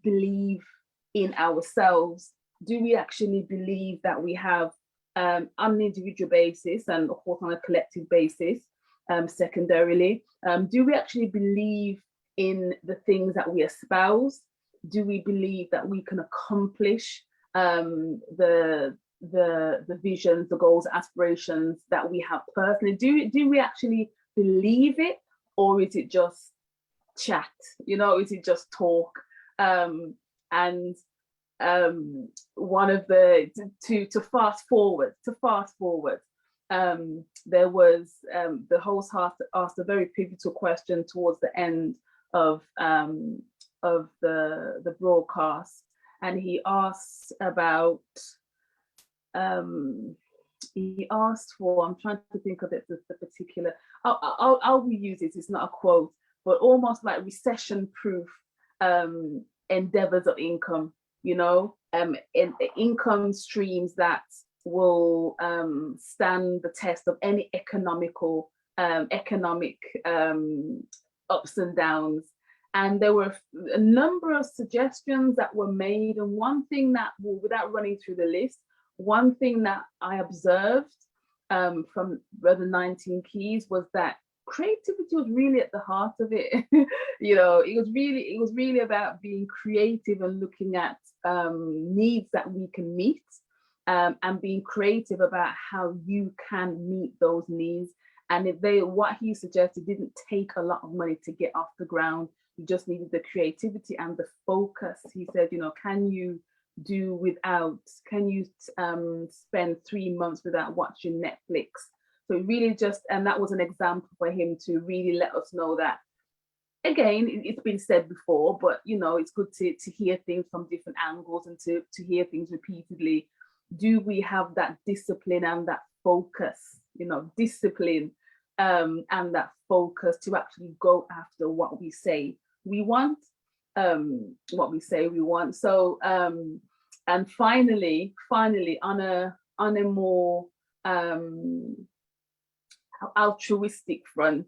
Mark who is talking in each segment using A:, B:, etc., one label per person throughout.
A: believe in ourselves? Do we actually believe that we have, on an individual basis and of course on a collective basis, secondarily, do we actually believe in the things that we espouse? Do we believe that we can accomplish the visions, the goals, aspirations that we have personally? Do we actually believe it, or is it just chat? You know, is it just talk? And one of the to fast forward, there was the host asked a very pivotal question towards the end of the broadcast, and he asked about he asked for, I'm trying to think of it, the particular, I'll reuse it, it's not a quote, but almost like recession-proof endeavors of income, you know, income streams that will stand the test of any economic ups and downs. And there were a number of suggestions that were made. And one thing that, well, without running through the list, one thing that I observed from Brother 19 Keys was that creativity was really at the heart of it. You know, it was really about being creative and looking at needs that we can meet, and being creative about how you can meet those needs. And what he suggested didn't take a lot of money to get off the ground. You just needed the creativity and the focus. He said, you know, can you spend 3 months without watching Netflix? So really and that was an example for him to really let us know that, again, it's been said before, but, you know, it's good to hear things from different angles and to hear things repeatedly. Do we have that discipline and that focus, you know, and that focus to actually go after what we say we want, So, and finally, on a more altruistic front,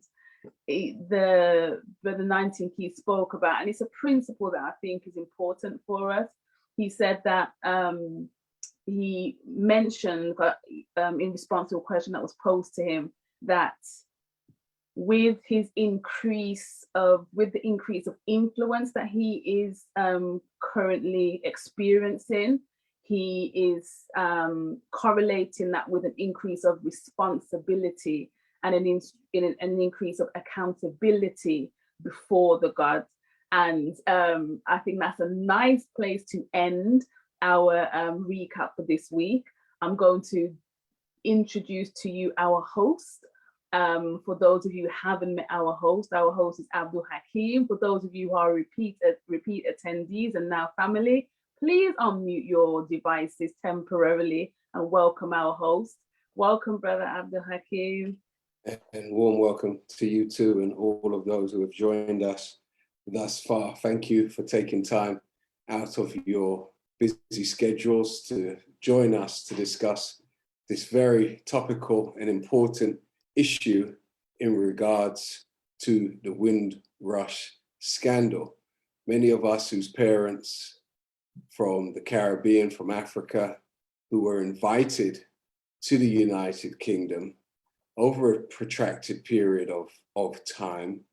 A: the 19 Keys spoke about, and it's a principle that I think is important for us. He said that he mentioned in response to a question that was posed to him, that with the increase of influence that he is currently experiencing, he is correlating that with an increase of responsibility and an increase of accountability before the gods. And I think that's a nice place to end our recap for this week. I'm going to introduce to you our host. For those of you who haven't met our host is Abdul-Hakeem. For those of you who are repeat attendees and now family, please unmute your devices temporarily and welcome our host. Welcome, Brother Abdul-Hakeem.
B: And warm welcome to you too, and all of those who have joined us thus far. Thank you for taking time out of your busy schedules to join us to discuss this very topical and important issue in regards to the Windrush scandal. Many of us whose parents from the Caribbean, from Africa, who were invited to the United Kingdom over a protracted period of time,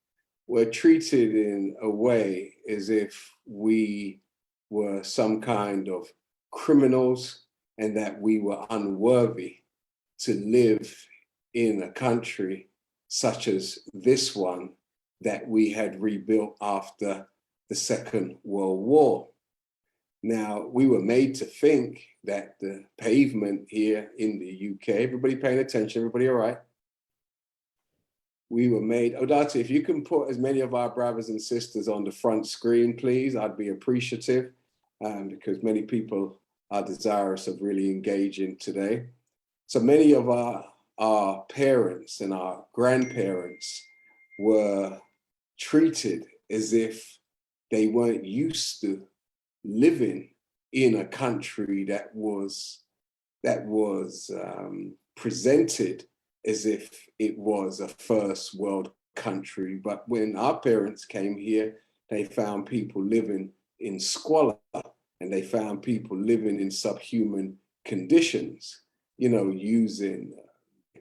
B: were treated in a way as if we were some kind of criminals and that we were unworthy to live in a country such as this one that we had rebuilt after the Second World War. Now, we were made to think that the pavement here in the UK, everybody paying attention, everybody all right? We were made, Odati, if you can put as many of our brothers and sisters on the front screen, please, I'd be appreciative, because many people are desirous of really engaging today. So many of our parents and our grandparents were treated as if they weren't used to living in a country that was presented as if it was a first world country. But when our parents came here, they found people living in squalor, and they found people living in subhuman conditions, you know, using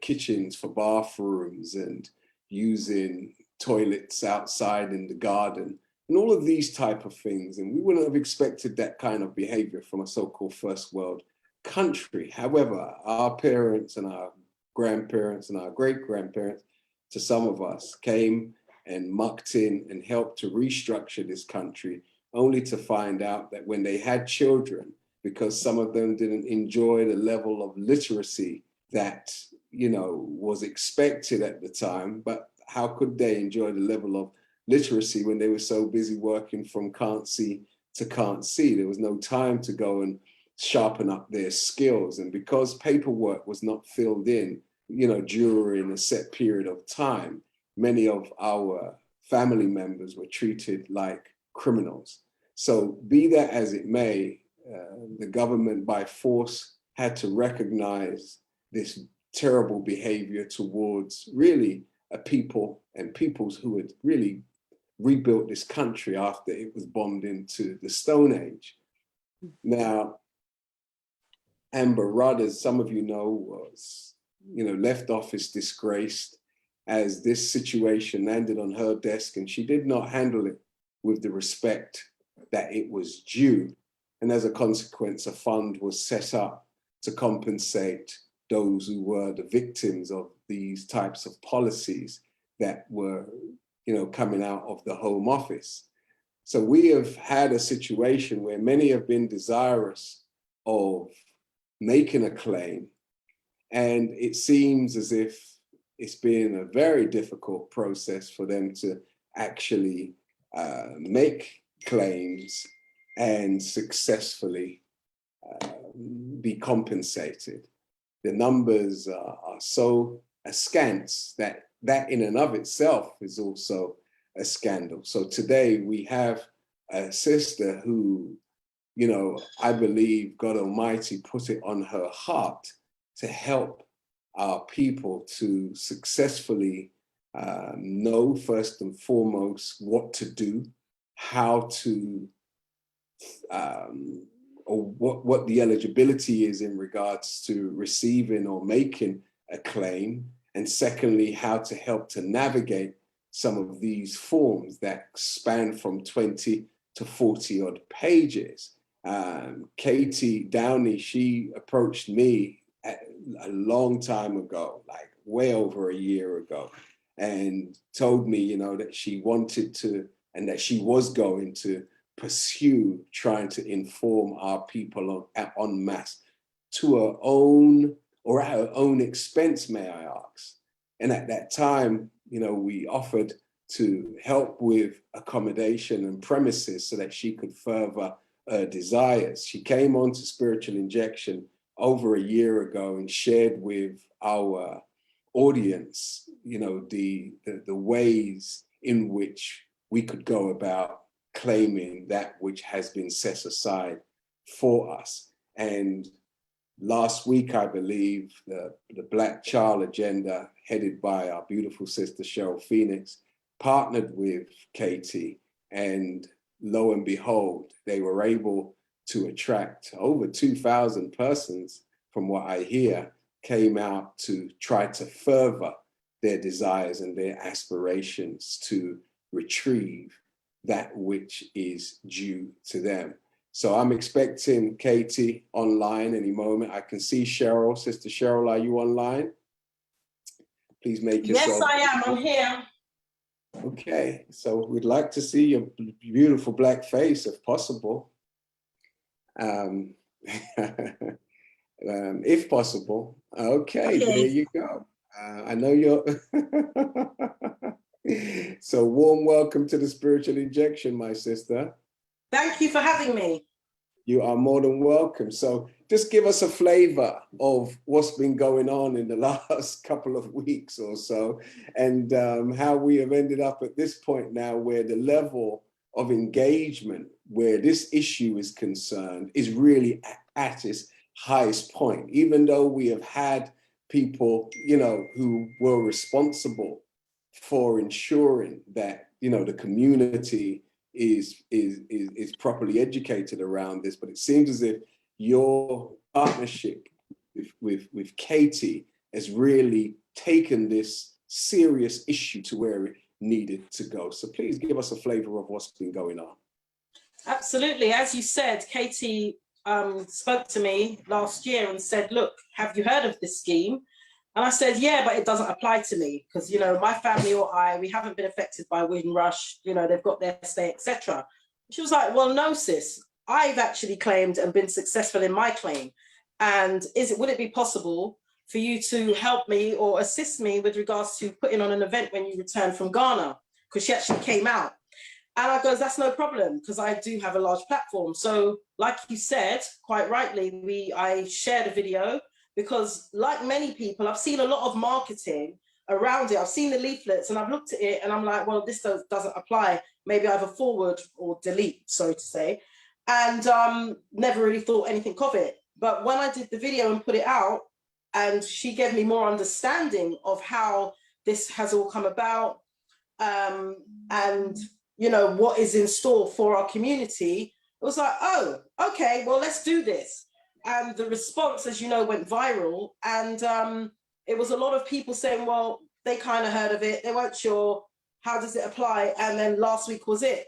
B: kitchens for bathrooms and using toilets outside in the garden and all of these type of things. And we wouldn't have expected that kind of behavior from a so-called first world country. However, our parents and our grandparents and our great-grandparents, to some of us, came and mucked in and helped to restructure this country, only to find out that when they had children, because some of them didn't enjoy the level of literacy that, you know, was expected at the time, but how could they enjoy the level of literacy when they were so busy working from can't see to can't see? There was no time to go and sharpen up their skills. And because paperwork was not filled in, you know, during a set period of time, many of our family members were treated like criminals. So be that as it may, the government by force had to recognize this terrible behavior towards really a people and peoples who had really rebuilt this country after it was bombed into the Stone Age. Now, Amber Rudd, as some of you know, was, you know, left office disgraced as this situation landed on her desk, and she did not handle it with the respect that it was due. And as a consequence, a fund was set up to compensate those who were the victims of these types of policies that were, you know, coming out of the Home Office. So we have had a situation where many have been desirous of making a claim, and it seems as if it's been a very difficult process for them to actually make claims and successfully be compensated. The numbers are so askance that in and of itself is also a scandal. So today we have a sister who, you know, I believe God Almighty put it on her heart to help our people to successfully know first and foremost what to do, how to, or what the eligibility is in regards to receiving or making a claim, and secondly, how to help to navigate some of these forms that span from 20 to 40 odd pages. Katie Downie, she approached me a long time ago, like way over a year ago, and told me, you know, that she wanted to, and that she was going to pursue trying to inform our people en masse to her own, or at her own expense, may I ask. And at that time, you know, we offered to help with accommodation and premises so that she could further her desires. She came on to Spiritual Injection over a year ago and shared with our audience, you know, the ways in which we could go about claiming that which has been set aside for us. And last week, I believe, the Black Child Agenda, headed by our beautiful sister Cheryl Phoenix, partnered with Katie, and lo and behold, they were able to attract over 2,000 persons, from what I hear, came out to try to further their desires and their aspirations to retrieve that which is due to them. So I'm expecting Katie online any moment. I can see Cheryl. Sister Cheryl, are you online? Please make yourself.
C: Yes, I am. I'm here.
B: Okay, so we'd like to see your beautiful black face, if possible. If possible. Okay, there you go. I know you're. So warm welcome to the Spiritual Injection, my sister.
C: Thank you for having me.
B: You are more than welcome. So just give us a flavor of what's been going on in the last couple of weeks or so, and how we have ended up at this point now where the level of engagement where this issue is concerned is really at its highest point, even though we have had people, you know, who were responsible for ensuring that, you know, the community is properly educated around this, but it seems as if your partnership with Katie has really taken this serious issue to where it needed to go. So please give us a flavor of what's been going on.
C: Absolutely. As you said, Katie spoke to me last year and said, look, have you heard of this scheme? And I said, yeah, but it doesn't apply to me because, you know, my family or we haven't been affected by Windrush, you know, they've got their stay, etc. She was like, well, no, sis, I've actually claimed and been successful in my claim. And would it be possible for you to help me or assist me with regards to putting on an event when you return from Ghana? Because she actually came out. And I goes, that's no problem, because I do have a large platform. So like you said, quite rightly, I shared a video because like many people, I've seen a lot of marketing around it. I've seen the leaflets and I've looked at it and I'm like, well, this doesn't apply. Maybe either forward or delete, so to say. And never really thought anything of it. But when I did the video and put it out, and she gave me more understanding of how this has all come about, and you know what is in store for our community, it was like, oh, okay, well, let's do this. And the response, as you know, went viral. And it was a lot of people saying, well, they kind of heard of it, they weren't sure, how does it apply? And then last week was it.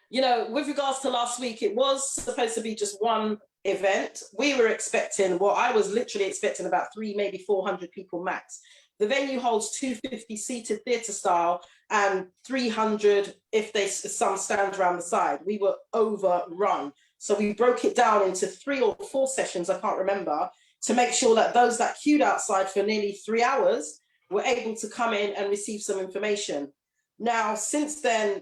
C: You know, with regards to last week, it was supposed to be just one event. We were expecting, well, I was literally expecting about 300, maybe 400 people max. The venue holds 250 seated theatre style and 300 if some stand around the side. We were overrun. So we broke it down into 3 or 4 sessions, I can't remember, to make sure that those that queued outside for nearly 3 hours were able to come in and receive some information. Now, since then,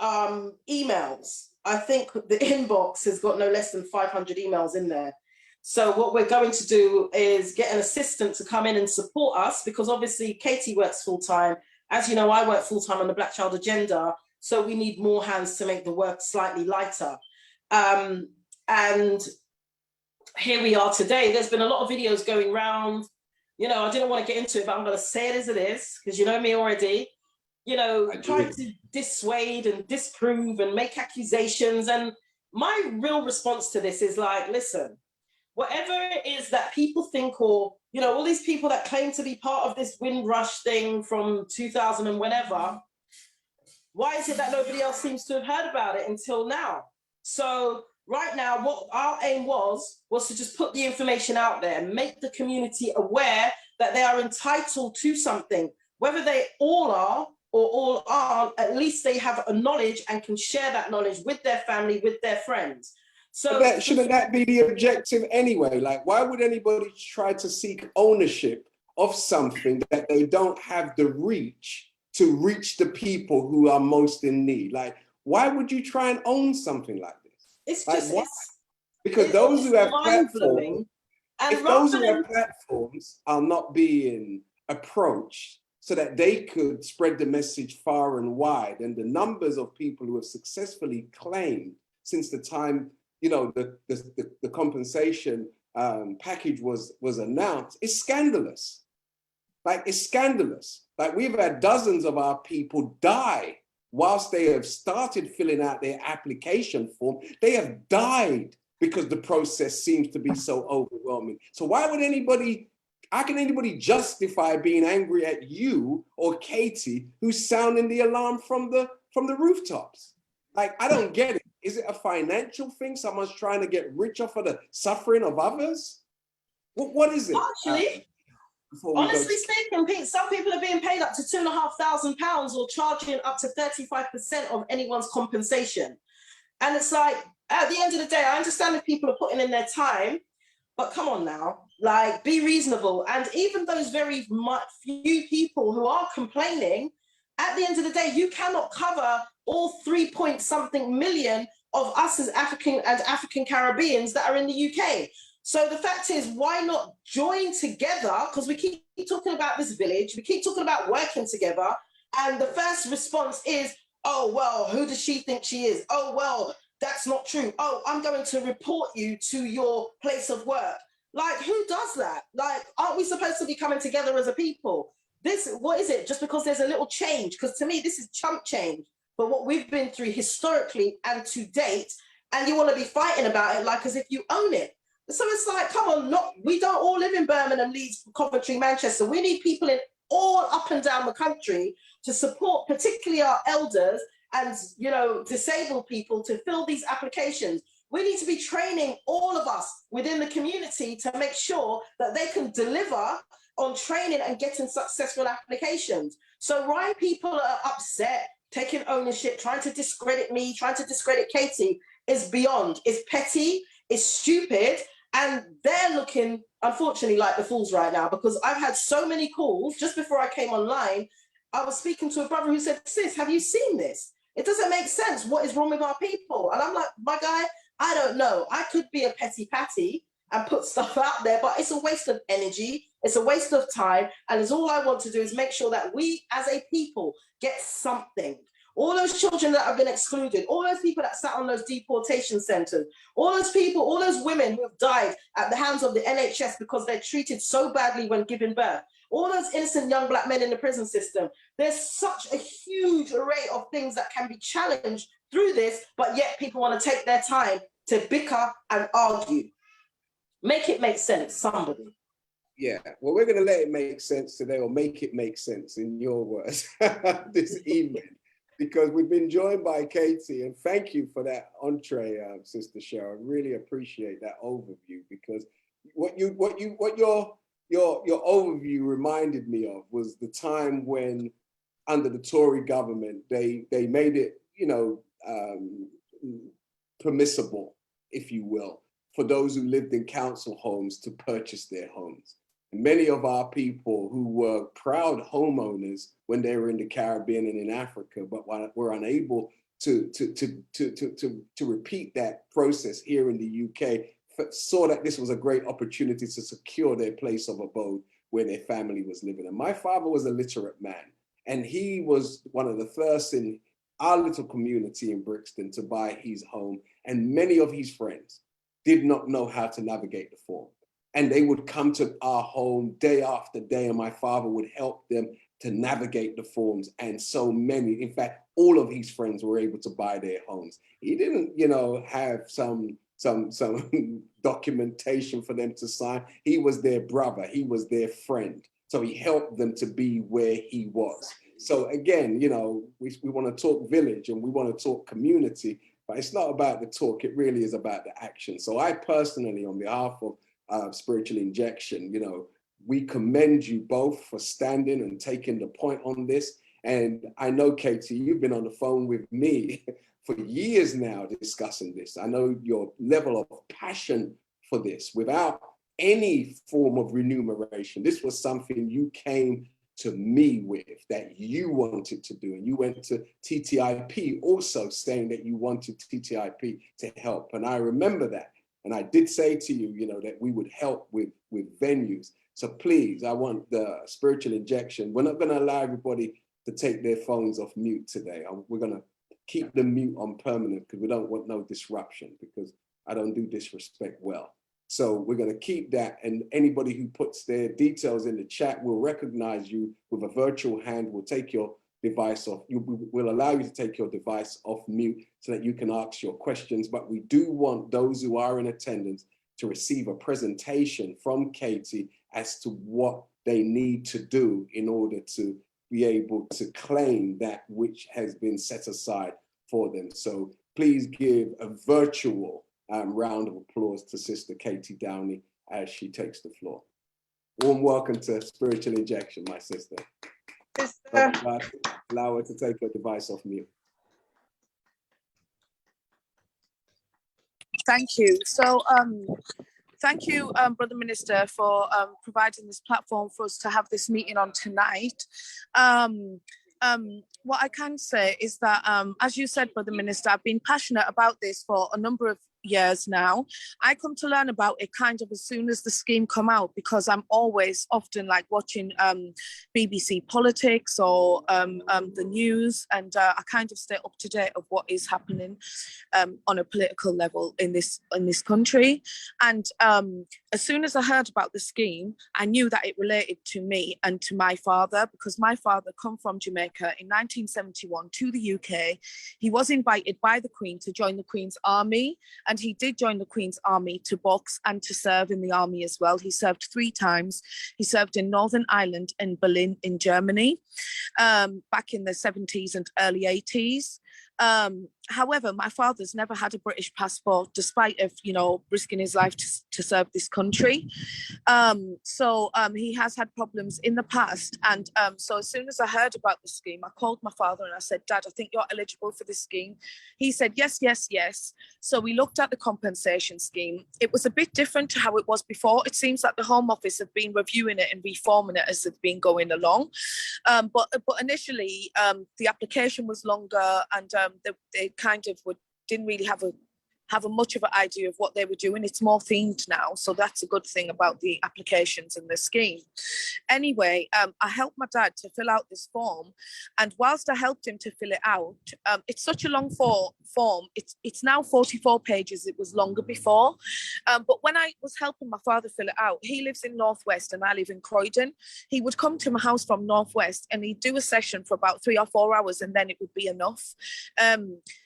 C: emails, I think the inbox has got no less than 500 emails in there. So what we're going to do is get an assistant to come in and support us, because obviously Katie works full-time. As you know, I work full-time on the Black Child agenda. So we need more hands to make the work slightly lighter. And here we are today. There's been a lot of videos going around. You know, I didn't want to get into it, but I'm going to say it as it is, because you know me already. You know, trying to dissuade and disprove and make accusations. And my real response to this is like, listen, whatever it is that people think, or, you know, all these people that claim to be part of this Windrush thing from 2000 and whenever, why is it that nobody else seems to have heard about it until now? So right now, what our aim was to just put the information out there and make the community aware that they are entitled to something, whether they all are or all aren't. At least they have a knowledge and can share that knowledge with their family, with their friends. So
B: shouldn't that be the objective anyway? Like, why would anybody try to seek ownership of something that they don't have the reach to reach the people who are most in need? Like, why would you try and own something like this?
C: It's
B: like,
C: just,
B: why? Because those who have platforms, if those who have platforms are not being approached so that they could spread the message far and wide, and the numbers of people who have successfully claimed since the time, you know, the compensation package was announced, is scandalous. Like, it's scandalous. Like, we've had dozens of our people die whilst they have started filling out their application form. They have died because the process seems to be so overwhelming. So why would anybody, how can anybody justify being angry at you or Katie, who's sounding the alarm from the rooftops? Like, I don't get it. Is it a financial thing? Someone's trying to get richer for the suffering of others? What is it?
C: Actually, honestly speaking, Pete, some people are being paid up to £2,500 or charging up to 35% of anyone's compensation. And it's like, at the end of the day, I understand if people are putting in their time, but come on now, like, be reasonable. And even those very few people who are complaining, at the end of the day, you cannot cover all 3-point-something million of us as African and African Caribbeans that are in the UK. So the fact is, why not join together? Because we keep talking about this village, we keep talking about working together. And the first response is, oh, well, who does she think she is? Oh, well, that's not true. Oh, I'm going to report you to your place of work. Like, who does that? Like, aren't we supposed to be coming together as a people? What is it? Just because there's a little change? Because to me, this is chump change. for what we've been through historically and to date, and you want to be fighting about it like as if you own it. So it's like, come on, we don't all live in Birmingham, Leeds, Coventry, Manchester. We need people in all up and down the country to support, particularly our elders and, you know, disabled people to fill these applications. We need to be training all of us within the community to make sure that they can deliver on training and getting successful applications. So why people are upset, taking ownership, trying to discredit me, trying to discredit Katie is beyond. It's petty, it's stupid, and they're looking, unfortunately, like the fools right now, because I've had so many calls. Just before I came online, I was speaking to a brother who said, sis, have you seen this? It doesn't make sense. What is wrong with our people? And I'm like, my guy, I don't know. I could be a petty patty and put stuff out there, but it's a waste of energy. It's a waste of time. And it's all I want to do is make sure that we as a people get something. All those children that have been excluded, all those people that sat on those deportation centers, all those people, all those women who have died at the hands of the NHS because they're treated so badly when giving birth, all those innocent young black men in the prison system. There's such a huge array of things that can be challenged through this, but yet people want to take their time to bicker and argue. Make it make sense, somebody.
B: Yeah, well, we're going to let it make sense today, or make it make sense in your words this evening, because we've been joined by Katie, and thank you for that entree, Sister Cheryl. I really appreciate that overview, because what your overview reminded me of was the time when, under the Tory government, they made it, you know, permissible, if you will, for those who lived in council homes to purchase their homes. And many of our people who were proud homeowners when they were in the Caribbean and in Africa, but were unable to repeat that process here in the UK, saw that this was a great opportunity to secure their place of abode where their family was living. And my father was a literate man, and he was one of the first in our little community in Brixton to buy his home. And many of his friends did not know how to navigate the form. And they would come to our home day after day, and my father would help them to navigate the forms. And so many, in fact, all of his friends were able to buy their homes. He didn't, you know, have some documentation for them to sign. He was their brother, he was their friend. So he helped them to be where he was. So again, you know, we want to talk village and we want to talk community, but it's not about the talk, it really is about the action. So I personally, on behalf of Spiritual Injection, you know, we commend you both for standing and taking the point on this. And I know, Katie, you've been on the phone with me for years now discussing this. I know your level of passion for this without any form of remuneration. This was something you came to me with that you wanted to do. And you went to TTIP also saying that you wanted TTIP to help. And I remember that. And I did say to you, you know, that we would help with venues. So please, I want the Spiritual Injection. We're not going to allow everybody to take their phones off mute today. We're going to keep the mute on permanent because we don't want no disruption, because I don't do disrespect well. So we're going to keep that. And anybody who puts their details in the chat will recognize you with a virtual hand. We'll take your device off. We'll allow you to take your device off mute so that you can ask your questions. But we do want those who are in attendance to receive a presentation from Katie as to what they need to do in order to be able to claim that which has been set aside for them. So please give a virtual round of applause to Sister Katie Downie as she takes the floor. Warm welcome to Spiritual Injection, my sister. Allow her to take her device off mute.
D: Thank you. So thank you, Brother Minister, for providing this platform for us to have this meeting on tonight. What I can say is that, as you said, Brother Minister, I've been passionate about this for a number of years now. I come to learn about it kind of as soon as the scheme come out, because I'm always often like watching BBC politics or the news, and I kind of stay up to date of what is happening on a political level in this country. And as soon as I heard about the scheme, I knew that it related to me and to my father, because my father come from Jamaica in 1971 to the UK. He was invited by the Queen to join the Queen's army, and he did join the Queen's army to box and to serve in the army as well. He served 3 times. He served in Northern Ireland and Berlin in Germany back in the 70s and early 80s. However, my father's never had a British passport, despite of, you know, risking his life to serve this country. So he has had problems in the past. And so as soon as I heard about the scheme, I called my father and I said, Dad, I think you're eligible for this scheme. He said, yes, yes, yes. So we looked at the compensation scheme. It was a bit different to how it was before. It seems that the Home Office have been reviewing it and reforming it as it's been going along. But initially, the application was longer, and they kind of didn't really have a much of an idea of what they were doing. It's more themed now, so that's a good thing about the applications and the scheme. Anyway, I helped my dad to fill out this form, and whilst I helped him to fill it out, it's such a long form. It's now 44 pages. It was longer before, but when I was helping my father fill it out, he lives in Northwest and I live in Croydon. He would come to my house from Northwest and he'd do a session for about 3 or 4 hours, and then it would be enough.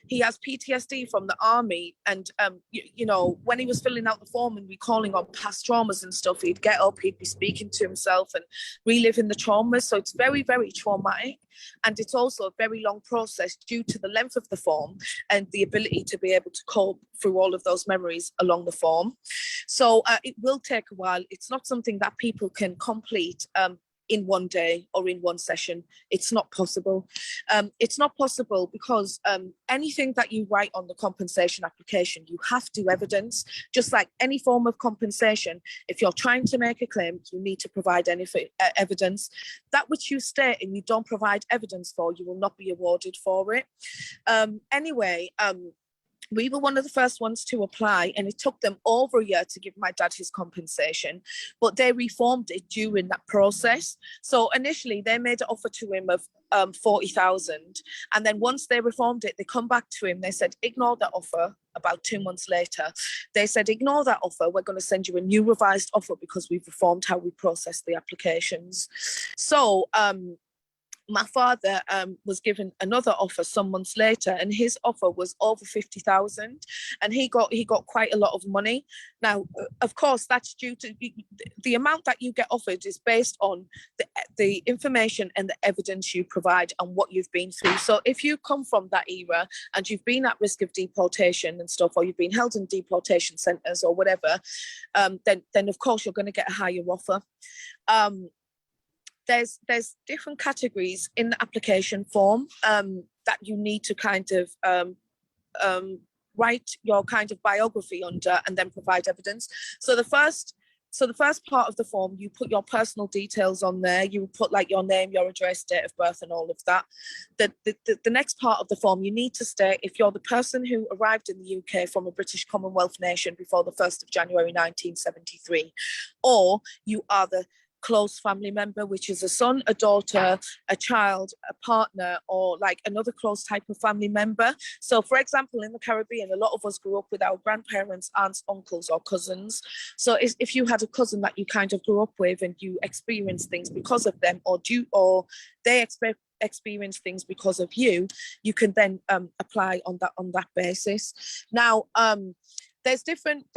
D: He has PTSD from the army, and you know, when he was filling out the form and recalling on past traumas and stuff, he'd get up, he'd be speaking to himself and reliving the traumas. So it's very, very traumatic, and it's also a very long process due to the length of the form and the ability to be able to cope through all of those memories along the form. So it will take a while. It's not something that people can complete in one day or in one session. It's not possible. It's not possible because anything that you write on the compensation application, you have to evidence. Just like any form of compensation, if you're trying to make a claim, you need to provide any evidence. That which you state and you don't provide evidence for, you will not be awarded for it. Anyway, we were one of the first ones to apply, and it took them over a year to give my dad his compensation, but they reformed it during that process. So initially they made an offer to him of 40,000, and then once they reformed it, they come back to him, they said, ignore that offer. About 2 months later, they said, ignore that offer, we're going to send you a new revised offer because we've reformed how we process the applications. So my father was given another offer some months later, and his offer was over 50,000, and he got quite a lot of money. Now, of course, that's due to the amount that you get offered is based on the information and the evidence you provide and what you've been through. So if you come from that era and you've been at risk of deportation and stuff, or you've been held in deportation centres or whatever, then of course you're going to get a higher offer. There's different categories in the application form that you need to kind of write your kind of biography under and then provide evidence. So the first part of the form, you put your personal details on there. You put like your name, your address, date of birth, and all of that. The next part of the form, you need to state if you're the person who arrived in the UK from a British Commonwealth nation before the 1st of January 1973, or you are the close family member, which is a son, a daughter, a child, a partner, or like another close type of family member. So for example, in the Caribbean, a lot of us grew up with our grandparents, aunts, uncles, or cousins. So if you had a cousin that you kind of grew up with and you experienced things because of them, or they experience things because of you, you can then apply on that basis. Now, there's different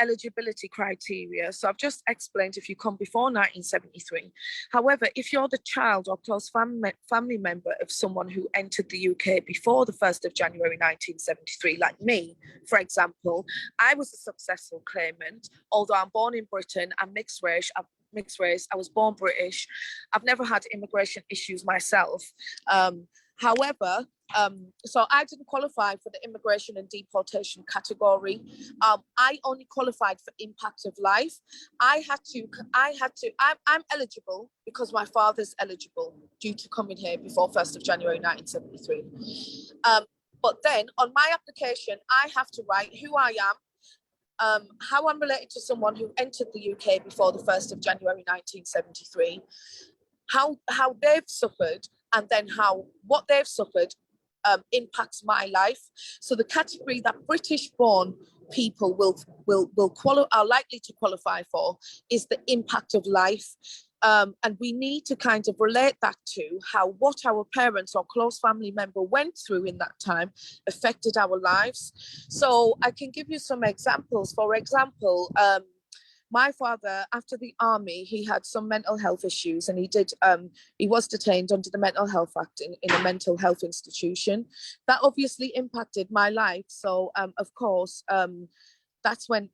D: eligibility criteria. So I've just explained if you come before 1973. However, if you're the child or close family member of someone who entered the UK before the 1st of January 1973, like me, for example, I was a successful claimant. Although I'm born in Britain, I'm mixed race. I was born British. I've never had immigration issues myself. However, so I didn't qualify for the immigration and deportation category. I only qualified for impact of life. I'm eligible because my father's eligible due to coming here before 1st of January 1973. But then on my application, I have to write who I am, how I'm related to someone who entered the UK before the 1st of January 1973, how they've suffered, and then what they've suffered impacts my life. So the category that British born people are likely to qualify for is the impact of life. And we need to kind of relate that to how what our parents or close family member went through in that time affected our lives. So I can give you some examples. For example, my father, after the army, he had some mental health issues, and he was detained under the Mental Health Act in a mental health institution. That obviously impacted my life. So of course, that's when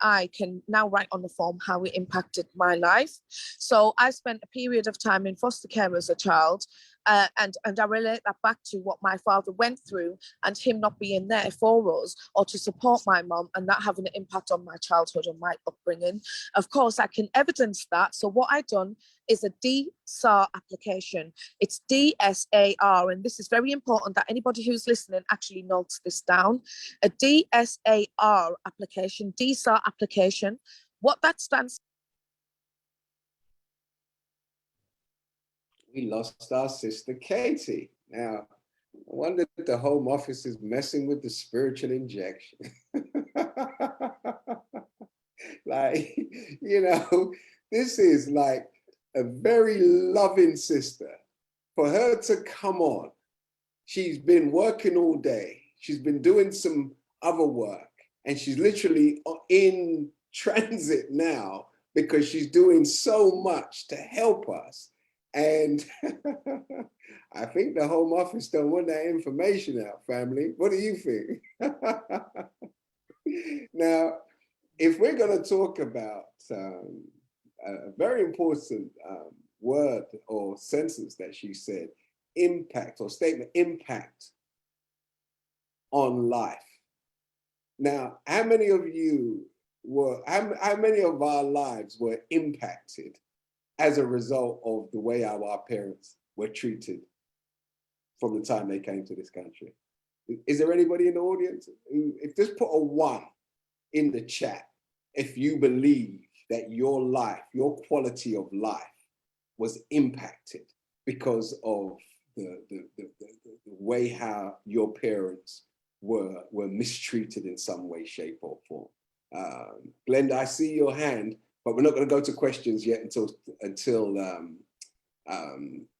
D: I can now write on the form how it impacted my life. So I spent a period of time in foster care as a child, and I relate that back to what my father went through and him not being there for us or to support my mom, and that having an impact on my childhood and my upbringing. Of course, I can evidence that. So what I've done is a DSAR application. It's DSAR, and this is very important that anybody who's listening actually notes this down. A DSAR application, DSAR application. What that stands.
B: We lost our sister Katie. Now, I wonder if the Home Office is messing with the spiritual injection. Like, you know, this is like a very loving sister. For her to come on, she's been working all day. She's been doing some other work, and she's literally in transit now because she's doing so much to help us. And I think the Home Office don't want that information out, family. What do you think? Now, if we're going to talk about a very important word or sentence that she said, impact or statement, impact on life. Now, how many of you how many of our lives were impacted as a result of the way our parents were treated from the time they came to this country? Is there anybody in the audience who, if just put a 1 in the chat, if you believe that your life, your quality of life was impacted because of the way how your parents were mistreated in some way, shape, or form. Glenda, I see your hand, but we're not going to go to questions yet until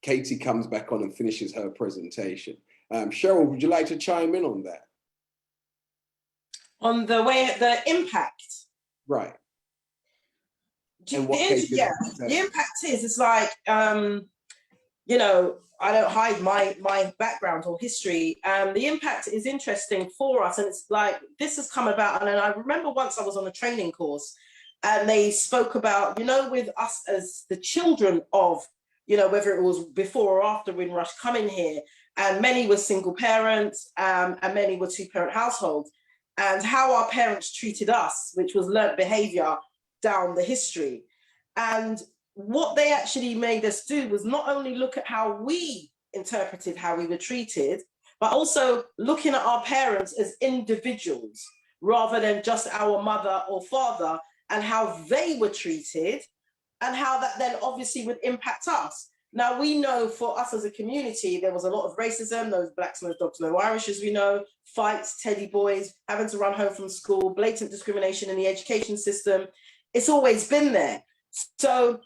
B: Katie comes back on and finishes her presentation. Cheryl, would you like to chime in on that?
C: On the impact.
B: Right.
C: The impact is, it's like, you know, I don't hide my background or history. The impact is interesting for us, and it's like, this has come about. And then I remember once I was on a training course, and they spoke about, you know, with us as the children of, you know, whether it was before or after Windrush coming here, and many were single parents, and many were 2-parent households, and how our parents treated us, which was learnt behavior down the history. And what they actually made us do was not only look at how we interpreted how we were treated, but also looking at our parents as individuals rather than just our mother or father, and how they were treated and how that then obviously would impact us. Now, we know for us as a community, there was a lot of racism, those blacks, no dogs, no Irish, as we know, fights, teddy boys, having to run home from school, blatant discrimination in the education system. It's always been there. So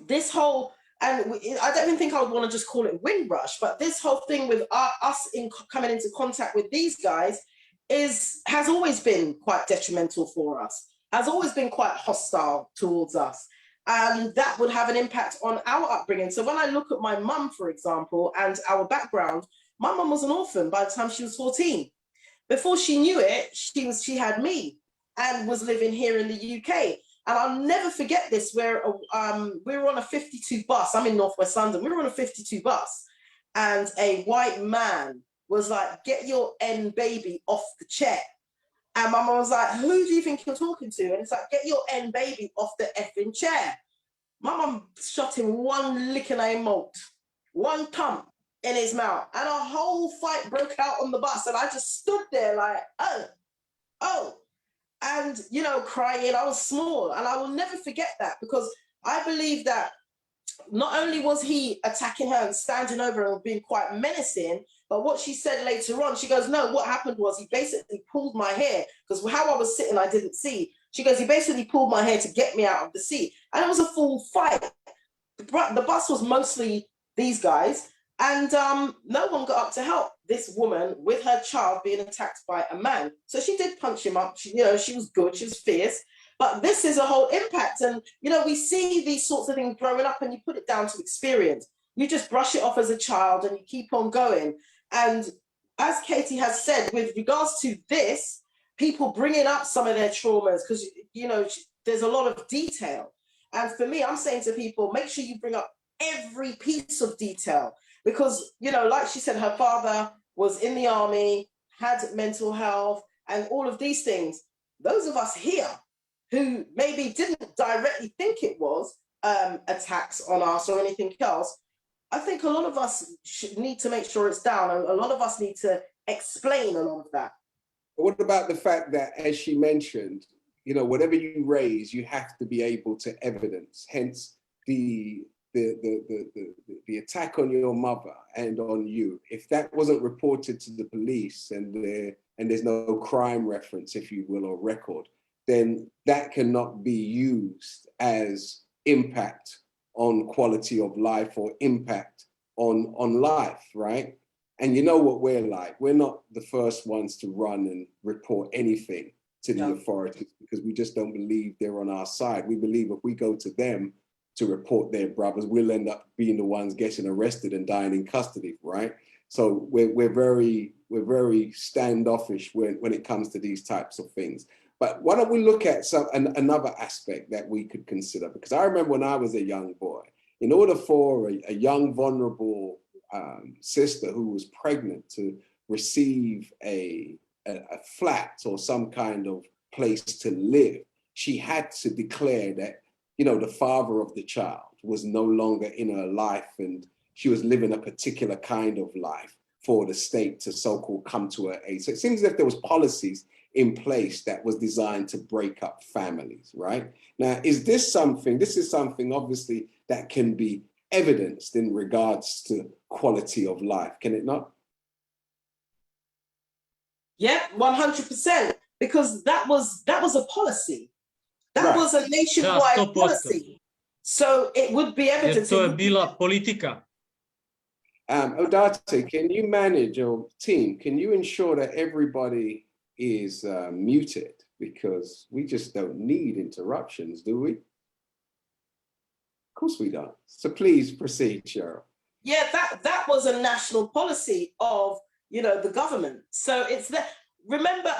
C: this whole, and I don't even think I would want to just call it Windrush, but this whole thing with us coming into contact with these guys has always been quite detrimental for us, has always been quite hostile towards us. And that would have an impact on our upbringing. So when I look at my mum, for example, and our background, my mum was an orphan by the time she was 14. Before she knew it, she had me and was living here in the UK. And I'll never forget this, where we were on a 52 bus. I'm in Northwest London. We were on a 52 bus, and a white man was like, "Get your N baby off the chair." And my mum was like, "Who do you think you're talking to?" And it's like, "Get your N baby off the effing chair." My mum shot him one lick and a malt, one thump in his mouth, and a whole fight broke out on the bus. And I just stood there like, oh. And, you know, crying. I was small, and I will never forget that, because I believe that not only was he attacking her and standing over her and being quite menacing, but what she said later on, she goes, no, what happened was he basically pulled my hair, because how I was sitting, I didn't see. She goes, he basically pulled my hair to get me out of the seat. And it was a full fight. The bus was mostly these guys, and no one got up to help this woman with her child being attacked by a man. So she did punch him up. She, she was good, she was fierce. But this is a whole impact. And, we see these sorts of things growing up, and you put it down to experience. You just brush it off as a child and you keep on going. And as Katie has said, with regards to this, people bringing up some of their traumas, because, there's a lot of detail. And for me, I'm saying to people, make sure you bring up every piece of detail. Because, like she said, her father was in the army, had mental health, and all of these things. Those of us here who maybe didn't directly think it was attacks on us or anything else, I think a lot of us need to make sure it's down. And a lot of us need to explain a lot of that.
B: What about the fact that, as she mentioned, whatever you raise, you have to be able to evidence, hence the attack on your mother and on you. If that wasn't reported to the police and there's no crime reference, if you will, or record, then that cannot be used as impact on quality of life or impact on life, right? And you know what we're like. We're not the first ones to run and report anything to the authorities, because we just don't believe they're on our side. We believe if we go to them to report their brothers, we'll end up being the ones getting arrested and dying in custody, right? So we're very standoffish when it comes to these types of things. But why don't we look at another aspect that we could consider? Because I remember when I was a young boy, in order for a young, vulnerable sister who was pregnant to receive a flat or some kind of place to live, she had to declare that, the father of the child was no longer in her life and she was living a particular kind of life for the state to so-called come to her aid. So it seems as if there was policies in place that was designed to break up families, right? Now, this is something obviously that can be evidenced in regards to quality of life, can it not?
C: Yeah, 100%, because that was a policy. That was a nationwide policy. So it would be evidence.
E: To je bila politika.
B: Odate, can you manage, or team, can you ensure that everybody is muted? Because we just don't need interruptions, do we? Of course we don't. So please proceed, Cheryl.
C: Yeah, that was a national policy of, the government. So it's that. Remember,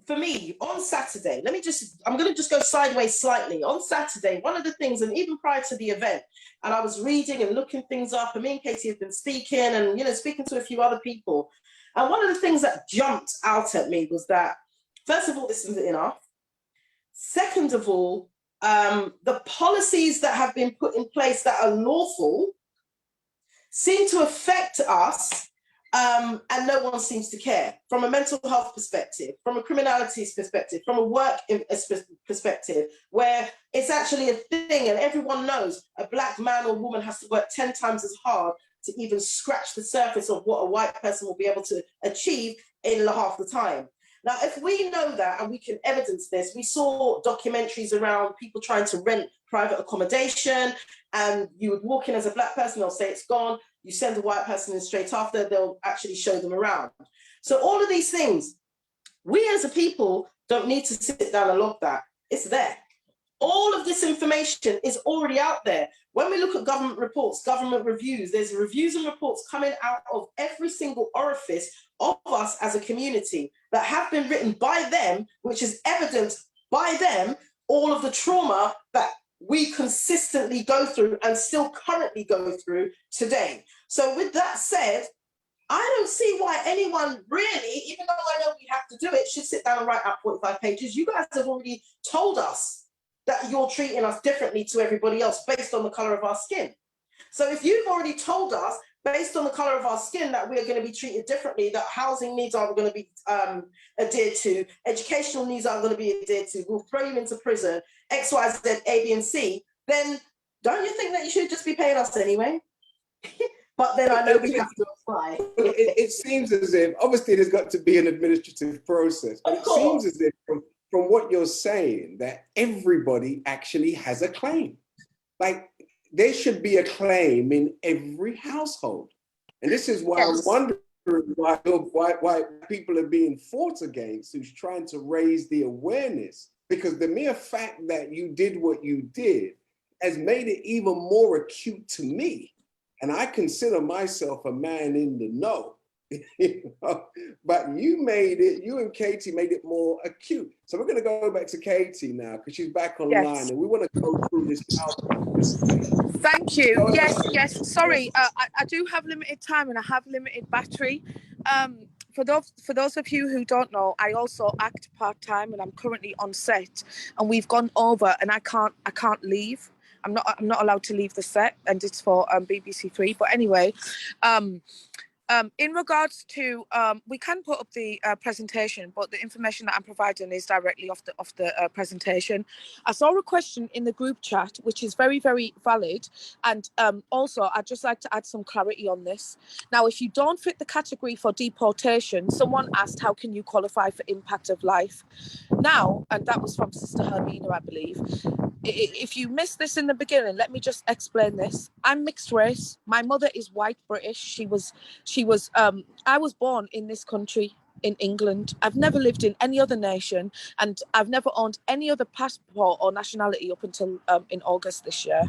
C: for me, on Saturday, I'm going to just go sideways slightly. On Saturday, one of the things, and even prior to the event, and I was reading and looking things up, and me and Katie have been speaking and, speaking to a few other people. And one of the things that jumped out at me was that, first of all, this isn't enough. Second of all, the policies that have been put in place that are lawful seem to affect us, and no one seems to care, from a mental health perspective, from a criminality perspective, from a work perspective, where it's actually a thing and everyone knows a Black man or woman has to work 10 times as hard to even scratch the surface of what a white person will be able to achieve in half the time. Now, if we know that and we can evidence this, we saw documentaries around people trying to rent private accommodation, and you would walk in as a Black person, they'll say it's gone. You send a white person in straight after, they'll actually show them around. So all of these things, we as a people don't need to sit down and log that. It's there. All of this information is already out there. When we look at government reports, government reviews, there's reviews and reports coming out of every single orifice of us as a community that have been written by them, which is evidenced by them, all of the trauma that we consistently go through and still currently go through today. So with that said, I don't see why anyone really, even though I know we have to do it, should sit down and write out 45 pages. You guys have already told us that you're treating us differently to everybody else based on the color of our skin. So if you've already told us based on the color of our skin that we're going to be treated differently, that housing needs aren't going to be adhered to, educational needs aren't going to be adhered to, we'll throw you into prison, X, Y, Z, A, B, and C, then don't you think that you should just be paying us anyway? But then I know we have to apply.
B: It seems as if, obviously there's got to be an administrative process, but
C: Of
B: it
C: course.
B: seems as if from what you're saying that everybody actually has a claim. Like there should be a claim in every household. And this is why I'm wondering why people are being fought against who's trying to raise the awareness, because the mere fact that you did what you did has made it even more acute to me. And I consider myself a man in the know, you know? But you and Katie made it more acute. So we're going to go back to Katie now because she's back online,
D: Yes.
B: and we want to go through this PowerPoint.
D: Thank you. Yes. Sorry, I do have limited time and I have limited battery. For those of you who don't know, I also act part-time and I'm currently on set, and we've gone over and I can't leave. I'm not allowed to leave the set, and it's for BBC Three. But anyway, in regards to, we can put up the presentation, but the information that I'm providing is directly off the presentation. I saw a question in the group chat, which is very, very valid. And also, I'd just like to add some clarity on this. Now, if you don't fit the category for deportation, someone asked, how can you qualify for impact of life? Now, and that was from Sister Hermina, I believe. If you missed this in the beginning, let me just explain this. I'm mixed race. My mother is white British. I was born in this country, in England. I've never lived in any other nation, and I've never owned any other passport or nationality up until in August this year.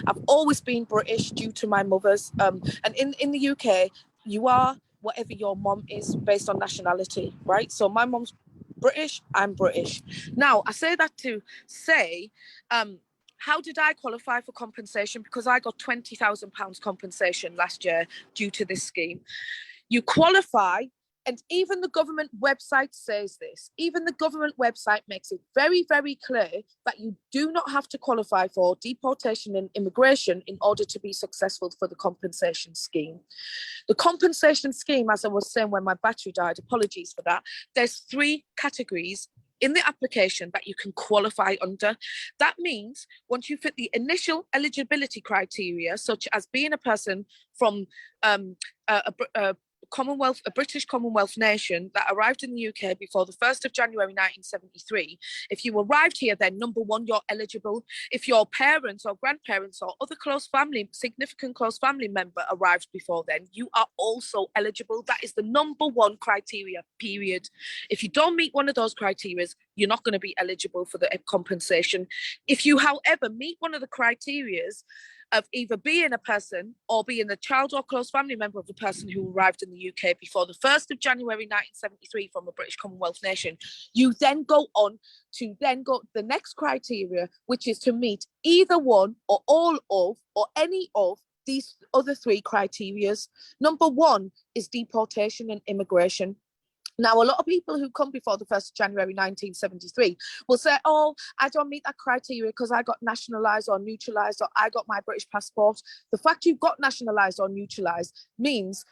D: I've always been British due to my mother's. And in the UK, you are whatever your mom is based on nationality, right? So my mom's British, I'm British. Now, I say that to say, how did I qualify for compensation? Because I got £20,000 compensation last year due to this scheme. You qualify, and even the government website says this. Even the government website makes it very, very clear that you do not have to qualify for deportation and immigration in order to be successful for the compensation scheme. The compensation scheme, as I was saying when my battery died, apologies for that, there's 3 categories in the application that you can qualify under. That means once you fit the initial eligibility criteria, such as being a person from a British Commonwealth nation that arrived in the UK before the 1st of January 1973, if you arrived here, then number 1, you're eligible. If your parents or grandparents or other significant close family member arrived before then, you are also eligible. That is the number 1 criteria, period. If you don't meet one of those criteria, you're not going to be eligible for the compensation. If you, however, meet one of the criteria of either being a person or being a child or close family member of the person who arrived in the UK before the 1st of January 1973 from a British Commonwealth nation, you then go on to the next criteria, which is to meet either one or all of or any of these other 3 criteria. Number 1 is deportation and immigration. Now, a lot of people who come before the 1st of January 1973 will say, oh, I don't meet that criteria because I got nationalised or neutralised, or I got my British passport. The fact you've got nationalised or neutralised means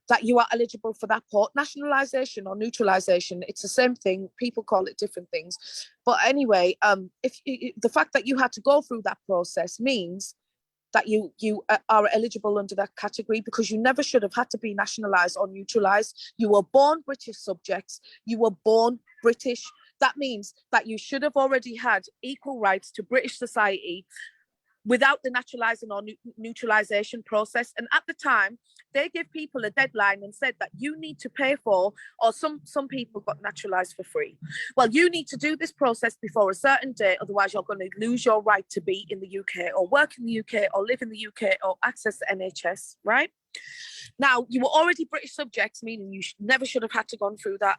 D: that you are eligible for that port. Nationalisation or neutralisation, it's the same thing. People call it different things. But anyway, the fact that you had to go through that process means that you are eligible under that category, because you never should have had to be nationalised or neutralised. You were born British subjects. You were born British. That means that you should have already had equal rights to British society without the naturalising or neutralisation process. And at the time, they gave people a deadline and said that you need to pay for, or some people got naturalised for free. Well, you need to do this process before a certain date, otherwise you're going to lose your right to be in the UK or work in the UK or live in the UK or access the NHS, right? Now, you were already British subjects, meaning you never should have had to gone through that.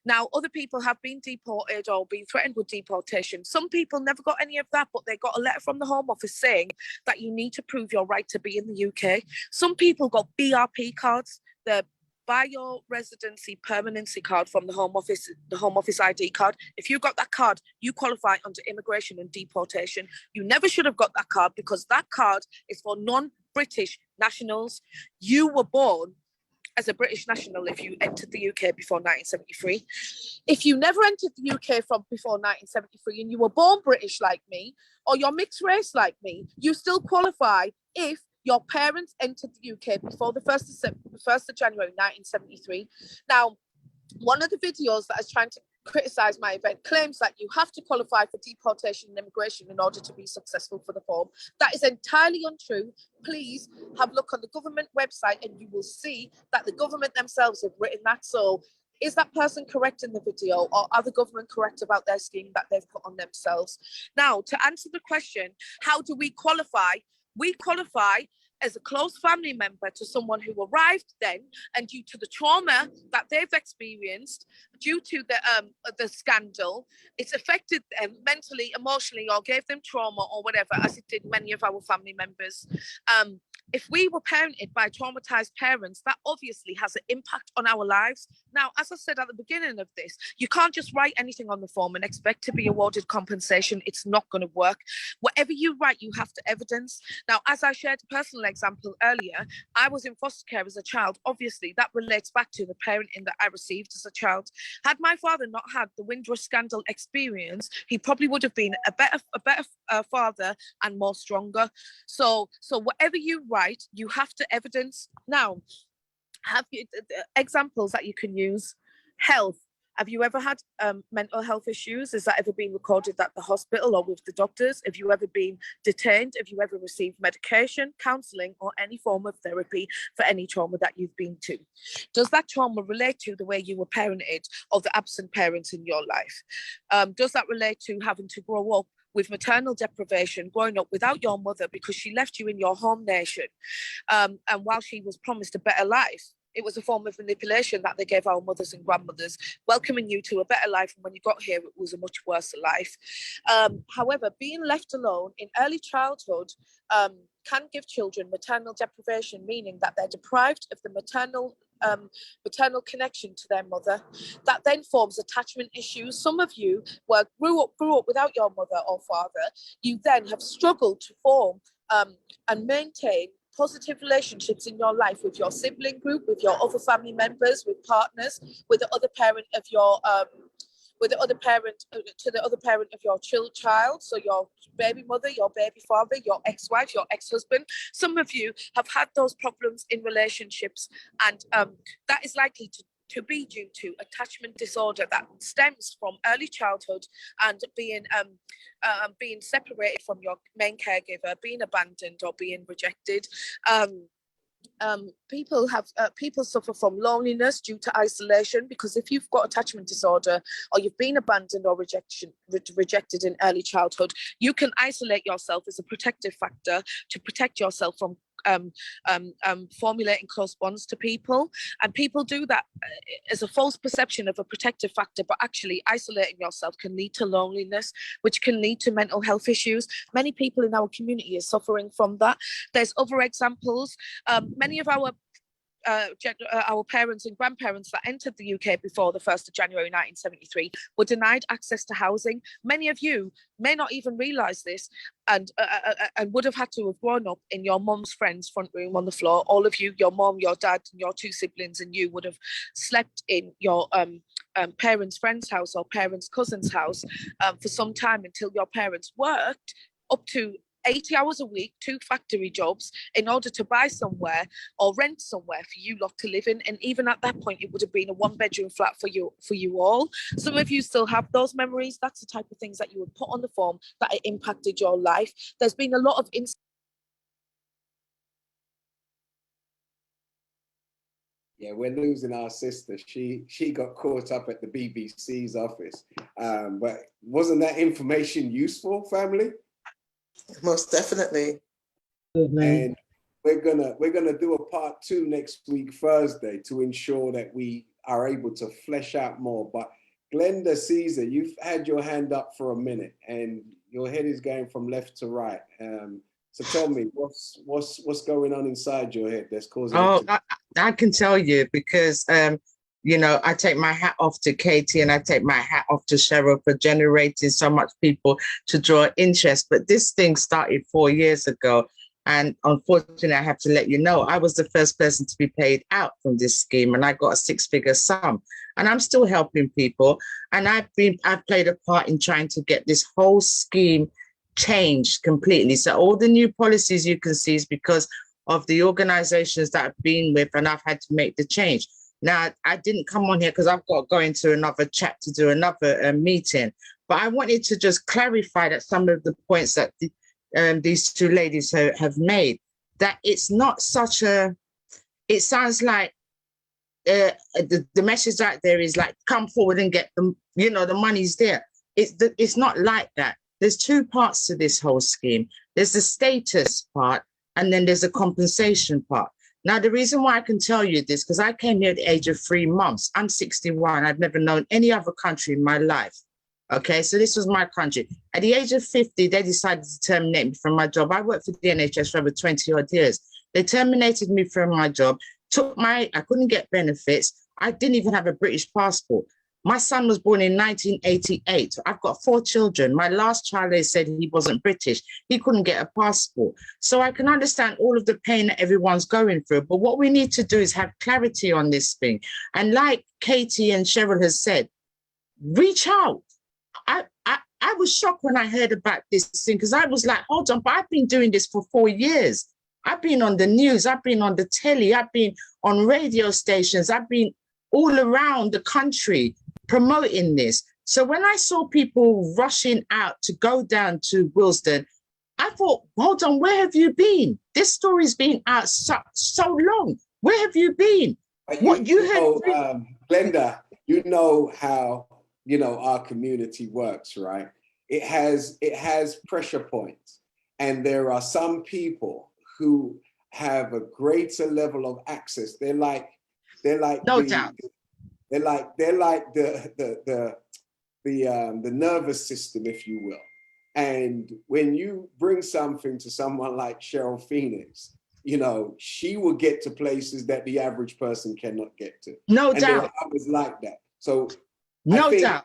D: Now, other people have been deported or been threatened with deportation. Some people never got any of that, but they got a letter from the Home Office saying that you need to prove your right to be in the UK. Some people got BRP cards, the Bio-Residency Permanency card from the Home Office ID card. If you got that card, you qualify under immigration and deportation. You never should have got that card, because that card is for non-British nationals. You were born as a British national if you entered the UK before 1973. If you never entered the UK from before 1973 and you were born British like me, or you're mixed race like me, you still qualify if your parents entered the UK before the 1st of January 1973. Now, one of the videos that is trying to criticize my event claims that you have to qualify for deportation and immigration in order to be successful for the form. That is entirely untrue. Please have a look on the government website and you will see that the government themselves have written that. So is that person correct in the video, or are the government correct about their scheme that they've put on themselves? Now, to answer the question, how do we qualify? We qualify as a close family member to someone who arrived then, and due to the trauma that they've experienced due to the scandal, it's affected them mentally, emotionally, or gave them trauma or whatever, as it did many of our family members. If we were parented by traumatized parents, that obviously has an impact on our lives. Now, as I said at the beginning of this, you can't just write anything on the form and expect to be awarded compensation. It's not going to work. Whatever you write, you have to evidence. Now, as I shared a personal example earlier, I was in foster care as a child. Obviously, that relates back to the parenting that I received as a child. Had my father not had the Windrush scandal experience, he probably would have been a better father and more stronger. So whatever you write, you have to evidence. Now, have you examples that you can use? Health. Have you ever had mental health issues? Has that ever been recorded at the hospital or with the doctors? Have you ever been detained? Have you ever received medication, counselling, or any form of therapy for any trauma that you've been to? Does that trauma relate to the way you were parented or the absent parents in your life? Does that relate to having to grow up with maternal deprivation, growing up without your mother because she left you in your home nation, and while she was promised a better life? It was a form of manipulation that they gave our mothers and grandmothers, welcoming you to a better life. And when you got here, it was a much worse life. However, being left alone in early childhood can give children maternal deprivation, meaning that they're deprived of the maternal connection to their mother. That then forms attachment issues. Some of you grew up without your mother or father. You then have struggled to form and maintain positive relationships in your life with your sibling group, with your other family members, with partners, with the other parent of your to the other parent of your child, so your baby mother, your baby father, your ex-wife, your ex-husband. Some of you have had those problems in relationships, and that is likely to be due to attachment disorder that stems from early childhood and being separated from your main caregiver, being abandoned or being rejected. People suffer from loneliness due to isolation, because if you've got attachment disorder or you've been abandoned or rejected in early childhood, you can isolate yourself as a protective factor to protect yourself from formulating close bonds to people. And people do that as a false perception of a protective factor, but actually isolating yourself can lead to loneliness, which can lead to mental health issues. Many people in our community are suffering from that. There's other examples. Many of our parents and grandparents that entered the UK before the 1st of January 1973 were denied access to housing. Many of you may not even realise this, and would have had to have grown up in your mum's friend's front room on the floor. All of you, your mum, your dad, and your two siblings, and you would have slept in your parents' friend's house or parents' cousin's house for some time until your parents worked up to 80 hours a week, 2 factory jobs, in order to buy somewhere or rent somewhere for you lot to live in. And even at that point, it would have been a 1-bedroom flat for you all. Some of you still have those memories. That's the type of things that you would put on the form that it impacted your life. There's been a lot of
B: Yeah, we're losing our sister. She got caught up at the BBC's office. But wasn't that information useful, family?
E: Most definitely.
B: And we're gonna do a part 2 next week, Thursday, to ensure that we are able to flesh out more. But Glenda Caesar, you've had your hand up for a minute and your head is going from left to right. So tell me, what's going on inside your head that's causing?
E: I can tell you, because I take my hat off to Katie and I take my hat off to Cheryl for generating so much people to draw interest. But this thing started 4 years ago. And unfortunately, I have to let you know, I was the first person to be paid out from this scheme, and I got a 6-figure sum. And I'm still helping people. And I've played a part in trying to get this whole scheme changed completely. So all the new policies you can see is because of the organizations that I've been with, and I've had to make the change. Now, I didn't come on here because I've got to go into another chat to do another meeting. But I wanted to just clarify that some of the points that these two ladies have made, that it's not such a, it sounds like the message out there is like, come forward and get them, you know, the money's there. It's not like that. There's two parts to this whole scheme. There's the status part, and then there's a compensation part. Now, the reason why I can tell you this, because I came here at the age of 3 months. I'm 61. I've never known any other country in my life. Okay, so this was my country. At the age of 50, they decided to terminate me from my job. I worked for the NHS for over 20 odd years. They terminated me from my job, I couldn't get benefits. I didn't even have a British passport. My son was born in 1988. I've got 4 children. My last child, they said he wasn't British. He couldn't get a passport. So I can understand all of the pain that everyone's going through. But what we need to do is have clarity on this thing. And like Katie and Cheryl has said, reach out. I was shocked when I heard about this thing, because I was like, hold on, but I've been doing this for 4 years. I've been on the news. I've been on the telly. I've been on radio stations. I've been all around the country promoting this. So when I saw people rushing out to go down to Willesden, I thought, hold on, where have you been? This story's been out so long. Where have you been?
B: Glenda, you know how, you know, our community works, right? It has pressure points, and there are some people who have a greater level of access. They're like
E: no doubt.
B: They're like the nervous system, if you will. And when you bring something to someone like Cheryl Phoenix, you know, she will get to places that the average person cannot get to.
E: No doubt.
B: I was like that. So
E: no doubt.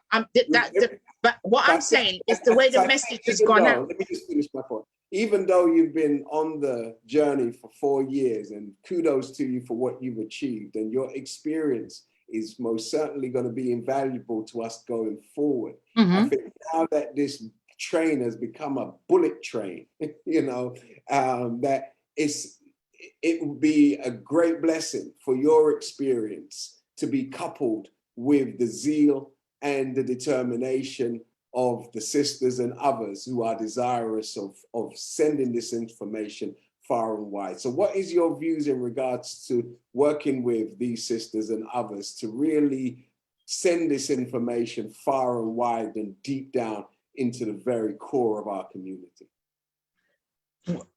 E: But what I'm saying is the way the message has gone out.
B: Let me just finish my point. Even though you've been on the journey for 4 years, and kudos to you for what you've achieved, and your experience is most certainly going to be invaluable to us going forward. I think now that this train has become a bullet train, you know, that it would be a great blessing for your experience to be coupled with the zeal and the determination of the sisters and others who are desirous of sending this information far and wide. So what is your views in regards to working with these sisters and others to really send this information far and wide and deep down into the very core of our community?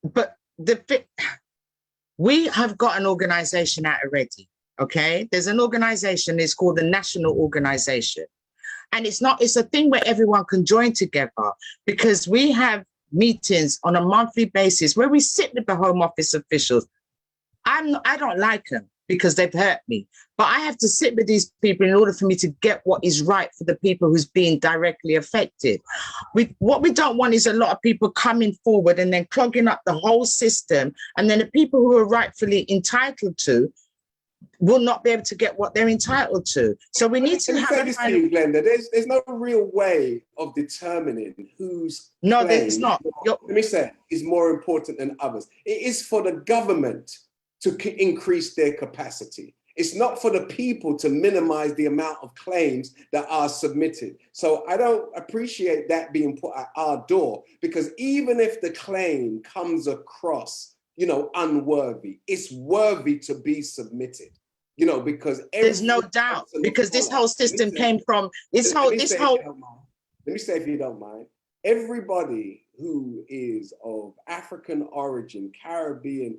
E: But we have got an organization out already, okay? There's an organization, it's called the National Organization. And it's a thing where everyone can join together, because we have meetings on a monthly basis where we sit with the Home Office officials. I don't like them because they've hurt me, but I have to sit with these people in order for me to get what is right for the people who's being directly affected. What we don't want is a lot of people coming forward and then clogging up the whole system, and then the people who are rightfully entitled to will not be able to get what they're entitled to. So we need to have
B: this to you, Glenda. There's no real way of determining whose
E: no, there's not.
B: Let me say, is more important than others. It is for the government to increase their capacity. It's not for the people to minimize the amount of claims that are submitted. So I don't appreciate that being put at our door, because even if the claim comes across, you know, unworthy, it's worthy to be submitted. You know, because
E: there's no doubt, because this whole system came from this whole.
B: Let me say, if you don't mind, everybody who is of African origin, Caribbean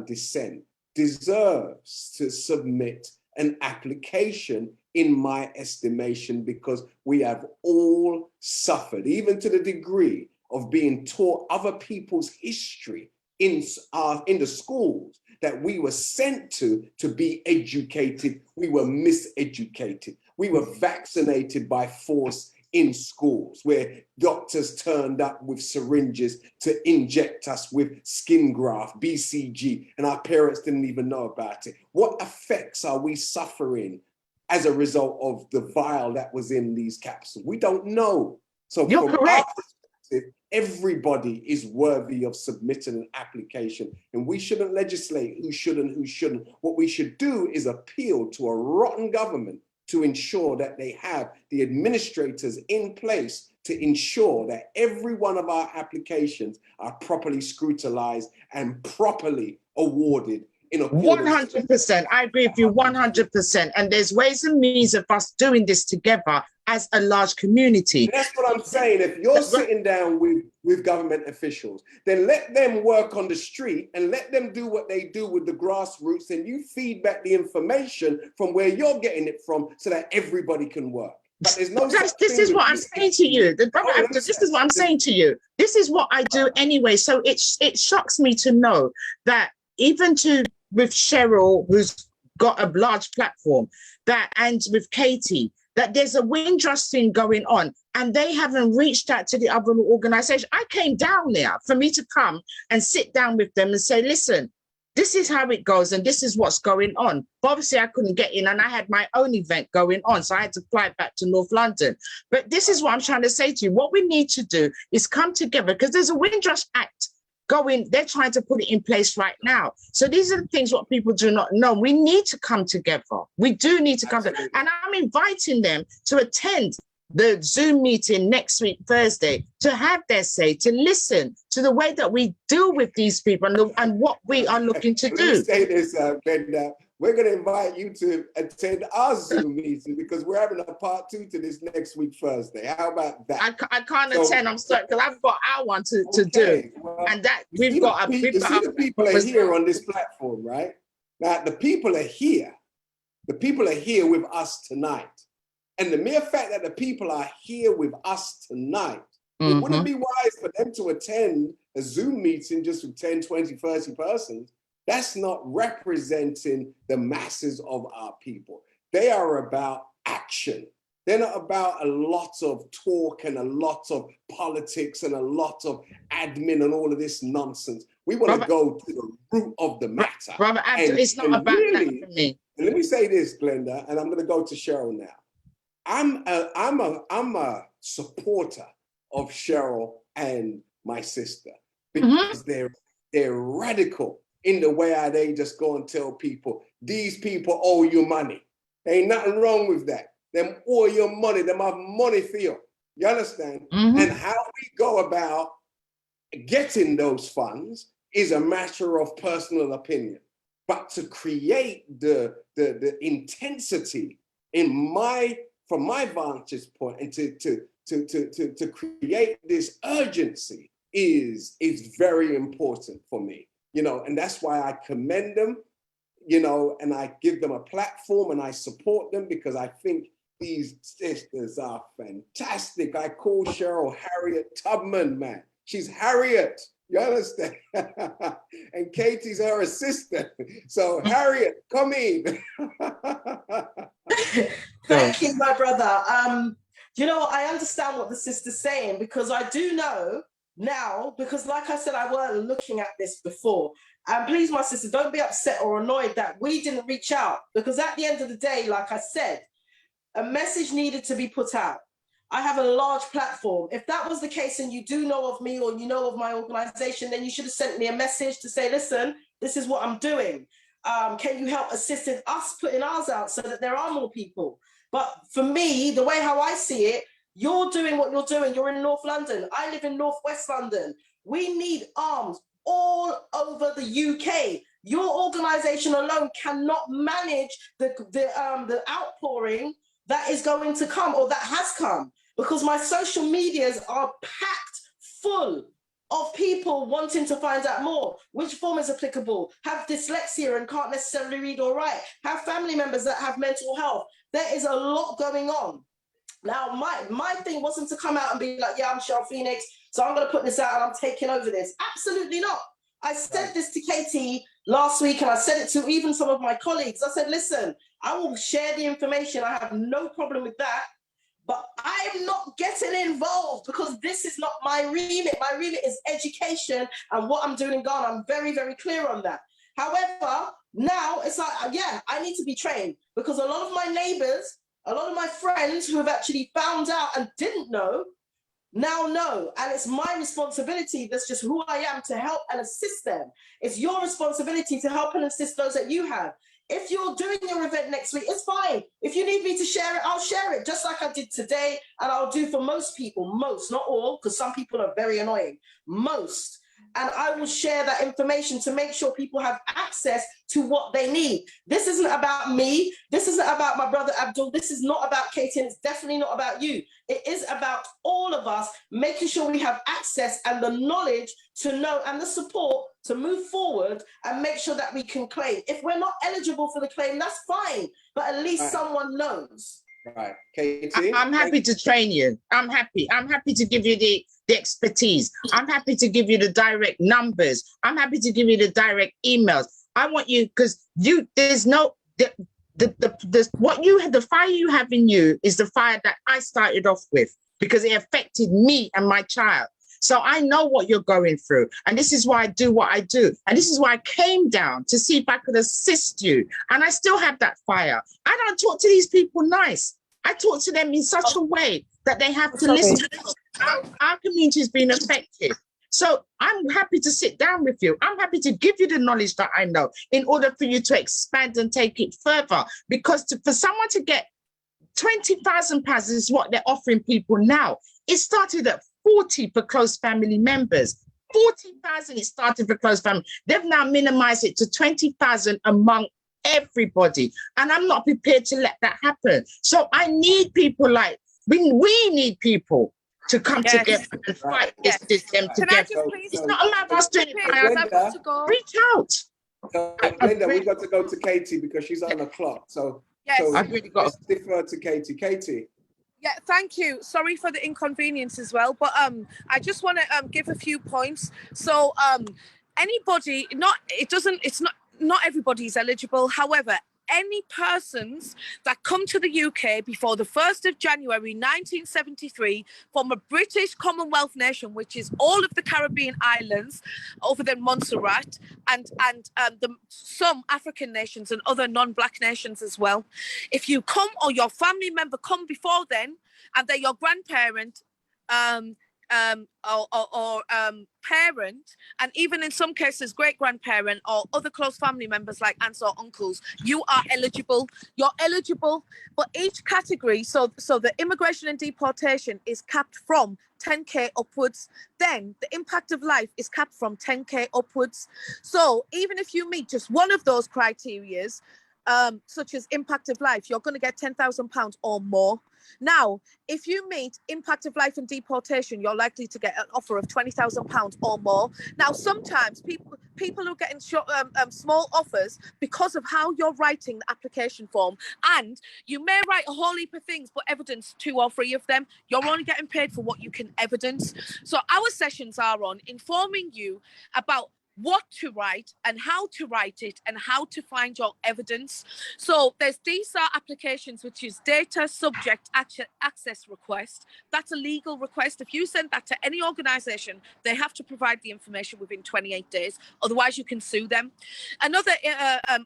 B: descent, deserves to submit an application, in my estimation, because we have all suffered, even to the degree of being taught other people's history in the schools that we were sent to be educated. We were miseducated. We were vaccinated by force in schools where doctors turned up with syringes to inject us with skin graft, BCG, and our parents didn't even know about it. What effects are we suffering as a result of the vial that was in these capsules? We don't know. So
E: You're
B: from
E: correct.
B: our perspective, everybody is worthy of submitting an application, and we shouldn't legislate who should and who shouldn't. What we should do is appeal to a rotten government to ensure that they have the administrators in place to ensure that every one of our applications are properly scrutinized and properly awarded in accordance.
E: 100%. I agree with you 100%. And there's ways and means of us doing this together as a large community.
B: And that's what I'm saying. If you're sitting down with government officials, then let them work on the street and let them do what they do with the grassroots, and you feed back the information from where you're getting it from so that everybody can work. But there's no
E: this is what I'm saying to you. This is what I'm saying to you. This is what I do anyway. So it shocks me to know that even with Cheryl, who's got a large platform, and with Katie, that there's a Windrush thing going on, and they haven't reached out to the other organization. I came down there for me to come and sit down with them and say, listen, this is how it goes, and this is what's going on. But obviously, I couldn't get in, and I had my own event going on, so I had to fly back to North London. But this is what I'm trying to say to you. What we need to do is come together, because there's a Windrush Act going, they're trying to put it in place right now. So these are the things what people do not know. We need to come together. We do need to come together. And I'm inviting them to attend the Zoom meeting next week, Thursday, to have their say, to listen to the way that we deal with these people and what we are looking to do.
B: Let me say this, Glenda. We're going to invite you to attend our Zoom meeting because we're having a part 2 to this next week, Thursday. How about that?
E: I can't attend. I'm sorry, because I've got our one to do.
B: Well,
E: and that
B: the people are here on this platform, right? Now, the people are here. The people are here with us tonight. And the mere fact that the people are here with us tonight, it wouldn't be wise for them to attend a Zoom meeting just with 10, 20, 30 persons. That's not representing the masses of our people. They are about action. They're not about a lot of talk and a lot of politics and a lot of admin and all of this nonsense. We want to go to the root of the matter.
E: Brother, it's not about really, that for me.
B: And let me say this, Glenda, and I'm going to go to Cheryl now. I'm a supporter of Cheryl and my sister because they're radical in the way how they just go and tell people, these people owe you money. There ain't nothing wrong with that. Them owe you money, them have money for you. You understand? And how we go about getting those funds is a matter of personal opinion. But to create the intensity from my vantage point and to create this urgency is very important for me. You know, and that's why I commend them, you know, and I give them a platform and I support them because I think these sisters are fantastic. I call Cheryl Harriet Tubman, man. She's Harriet, you understand? And Katie's her assistant. So Harriet, come in.
C: Thank you, my brother. You know, I understand what the sister's saying because I do know now, because like I said, I weren't looking at this before. And please, my sister, don't be upset or annoyed that we didn't reach out because at the end of the day, like I said, a message needed to be put out. I have a large platform. If that was the case and you do know of me or you know of my organization, then you should have sent me a message to say, listen, this is what I'm doing. Can you help assist in us putting ours out so that there are more people? But for me, the way how I see it, you're doing what you're doing. You're in North London. I live in Northwest London. We need arms all over the UK. Your organization alone cannot manage the outpouring that is going to come or that has come because my social medias are packed full of people wanting to find out more. Which form is applicable? Have dyslexia and can't necessarily read or write. Have family members that have mental health. There is a lot going on. Now, my thing wasn't to come out and be like, yeah, I'm Cheryl Phoenix, so I'm going to put this out and I'm taking over this. Absolutely not. I said this to Katie last week and I said it to even some of my colleagues. I said, listen, I will share the information. I have no problem with that. But I I'm not getting involved because this is not my remit. My remit is education and what I'm doing in Ghana. I'm very, very clear on that. However, now it's like, yeah, I need to be trained because a lot of my neighbors, a lot of my friends who have actually found out and didn't know, now know. And it's my responsibility, that's just who I am, to help and assist them. It's your responsibility to help and assist those that you have. If you're doing your event next week, it's fine. If you need me to share it, I'll share it, just like I did today, and I'll do for most people, most, not all, because some people are very annoying, most. And I will share that information to make sure people have access to what they need. This isn't about me. This isn't about my brother Abdul. This is not about Katie, and it's definitely not about you. It is about all of us making sure we have access and the knowledge to know and the support to move forward and make sure that we can claim. If we're not eligible for the claim, that's fine, but at least someone knows.
B: Right, Katie?
E: I'm happy to train you. I'm happy to give you the expertise. I'm happy to give you the direct numbers. I'm happy to give you the direct emails. I want you, because there's no, the fire you have in you is the fire that I started off with, because it affected me and my child. So I know what you're going through. And this is why I do what I do. And this is why I came down to see if I could assist you. And I still have that fire. I don't talk to these people nice. I talk to them in such a way that they have to listen. Our community is being affected. So I'm happy to sit down with you. I'm happy to give you the knowledge that I know in order for you to expand and take it further. Because for someone to get £20,000 is what they're offering people now. It started at 40 for close family members. 40,000 it started for close family. They've now minimized it to 20,000 among everybody. And I'm not prepared to let that happen. So I need people like, we need people to come together and fight this system together. It's not allowed us to reach out.
B: Glenda, we got to go to Katie because she's on the clock. So
E: I've really got
B: to defer to Katie. Katie.
D: Yeah, thank you. Sorry for the inconvenience as well, but I just want to give a few points. So anybody, not everybody's eligible. However, any persons that come to the UK before the 1st of January 1973 from a British Commonwealth nation, which is all of the Caribbean islands other than Montserrat, and some African nations and other non-Black nations as well. If you come or your family member come before then, and they're your grandparent, or parent, and even in some cases great-grandparent or other close family members like aunts or uncles, you are eligible. You're eligible, but each category, so the immigration and deportation is capped from 10k upwards. Then the impact of life is capped from 10k upwards. So even if you meet just one of those criterias, such as impact of life, you're going to get £10,000 or more. Now, if you meet impact of life and deportation, you're likely to get an offer of £20,000 or more. Now, sometimes people are getting small offers because of how you're writing the application form. And you may write a whole heap of things, but evidence 2 or 3 of them. You're only getting paid for what you can evidence. So our sessions are on informing you about what to write and how to write it and how to find your evidence. So there's DSAR applications, which is data subject access request. That's a legal request. If you send that to any organization, they have to provide the information within 28 days. Otherwise, you can sue them. Another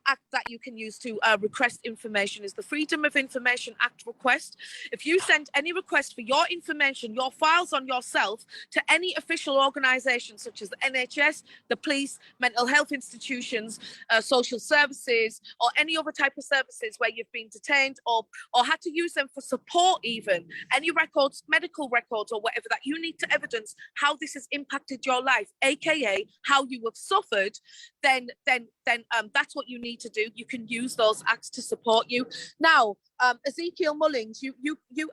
D: act that you can use to request information is the Freedom of Information Act request. If you send any request for your information, your files on yourself, to any official organization such as the NHS, the police, mental health institutions, social services, or any other type of services where you've been detained or had to use them for support, even any records, medical records or whatever, that you need to evidence how this has impacted your life, aka how you have suffered, then that's what you need to do. You can use those acts to support you. Now, Ezekiel Mullings, you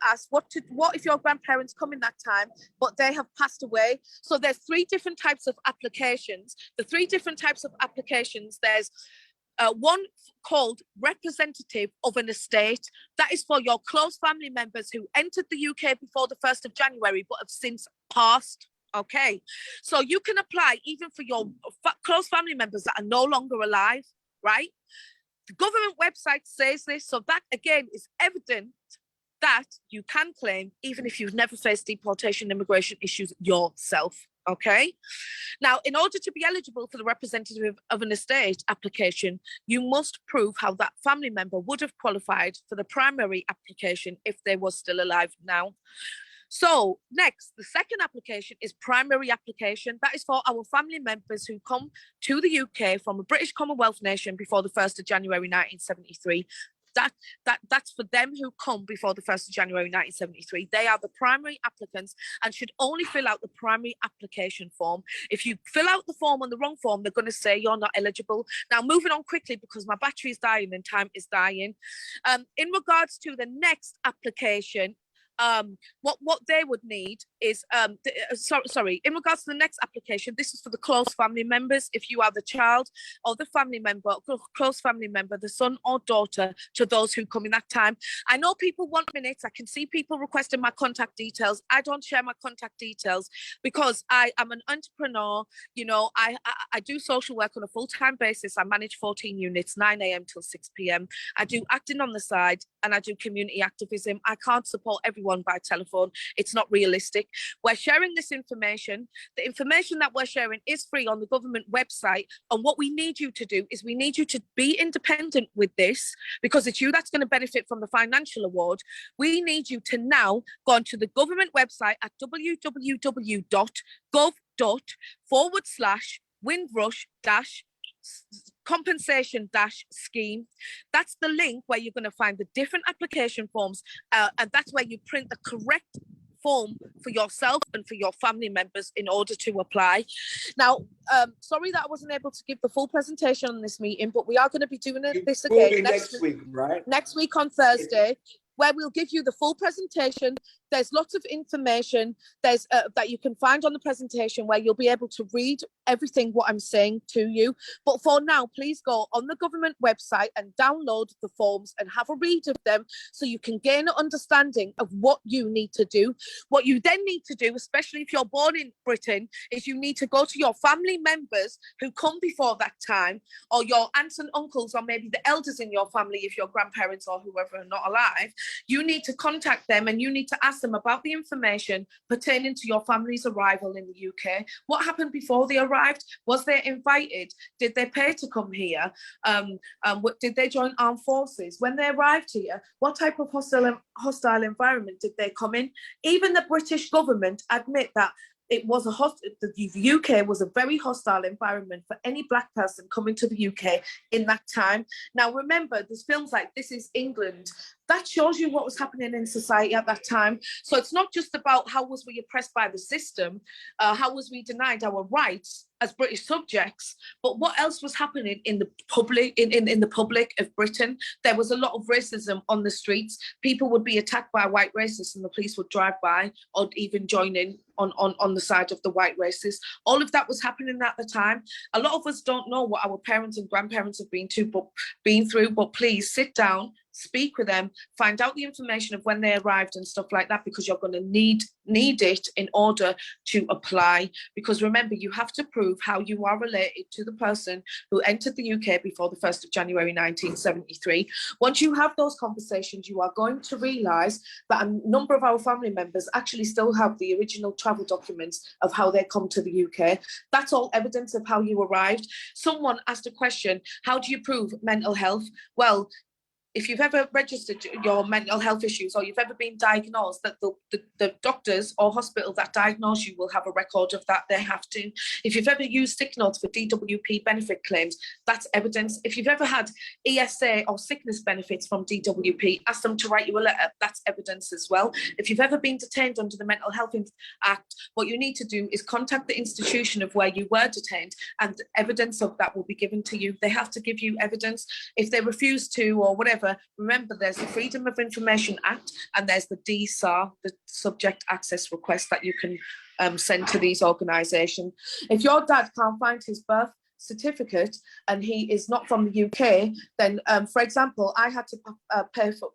D: asked what if your grandparents come in that time, but they have passed away. So there's 3 different types of applications. The 3 different types of applications, there's one called representative of an estate. That is for your close family members who entered the UK before the 1st of January, but have since passed. Okay, so you can apply even for your close family members that are no longer alive, right? The government website says this, so that again is evident that you can claim even if you've never faced deportation immigration issues yourself. Okay. Now, in order to be eligible for the representative of an estate application, you must prove how that family member would have qualified for the primary application if they were still alive now. So next, the second application is primary application. That is for our family members who come to the UK from a British Commonwealth nation before the 1st of January 1973. That's for them who come before the 1st of January 1973. They are the primary applicants and should only fill out the primary application form. If you fill out the form on the wrong form, they're going to say you're not eligible. Now, moving on quickly because my battery is dying and time is dying. In regards to the next application, what they would need is in regards to the next application, this is for the close family members. If you are the child or the family member, close family member, the son or daughter to those who come in that time. I know people want minutes. I can see people requesting my contact details. I don't share my contact details because I am an entrepreneur. You know, I do social work on a full-time basis. I manage 14 units, 9 a.m. till 6 p.m. I do acting on the side and I do community activism. I can't support everyone by telephone. It's not realistic. We're sharing this information. The information that we're sharing is free on the government website. And what we need you to do is we need you to be independent with this because it's you that's going to benefit from the financial award. We need you to now go onto the government website at www.gov.forward/Windrush compensation scheme. That's the link where you're going to find the different application forms, and that's where you print the correct form for yourself and for your family members in order to apply. Now, sorry that I wasn't able to give the full presentation on this meeting, but we are going to be doing this again
B: next week, right?
D: Next week on Thursday, where we'll give you the full presentation. There's lots of information that you can find on the presentation where you'll be able to read everything what I'm saying to you. But for now, please go on the government website and download the forms and have a read of them so you can gain an understanding of what you need to do. What you then need to do, especially if you're born in Britain, is you need to go to your family members who come before that time, or your aunts and uncles, or maybe the elders in your family if your grandparents or whoever are not alive. You need to contact them and you need to ask them about the information pertaining to your family's arrival in the UK. What happened before they arrived? Was they invited? Did they pay to come here? Did they join armed forces? When they arrived here, what type of hostile environment did they come in? Even the British government admit that it was the UK was a very hostile environment for any Black person coming to the UK in that time. Now, remember, there's films like This Is England. That shows you what was happening in society at that time. So it's not just about how was we oppressed by the system, how was we denied our rights as British subjects, but what else was happening in the public in the public of Britain. There was a lot of racism on the streets. People would be attacked by white racists and the police would drive by or even join in on the side of the white racists. All of that was happening at the time. A lot of us don't know what our parents and grandparents have been through, but please sit down, speak with them, find out the information of when they arrived and stuff like that, because you're going to need it in order to apply. Because remember, you have to prove how you are related to the person who entered the UK before the 1st of January 1973. Once you have those conversations, you are going to realise that a number of our family members actually still have the original travel documents of how they come to the UK. That's all evidence of how you arrived. Someone asked a question, how do you prove mental health? Well, if you've ever registered your mental health issues or you've ever been diagnosed, that the doctors or hospital that diagnose you will have a record of that. They have to. If you've ever used sick notes for DWP benefit claims, that's evidence. If you've ever had ESA or sickness benefits from DWP, ask them to write you a letter. That's evidence as well. If you've ever been detained under the Mental Health Act, what you need to do is contact the institution of where you were detained, and evidence of that will be given to you. They have to give you evidence. If they refuse to or whatever, remember there's the Freedom of Information Act and there's the DSAR, the Subject Access Request that you can send to these organisations. If your dad can't find his birth certificate and he is not from the UK, then for example, I had to pay for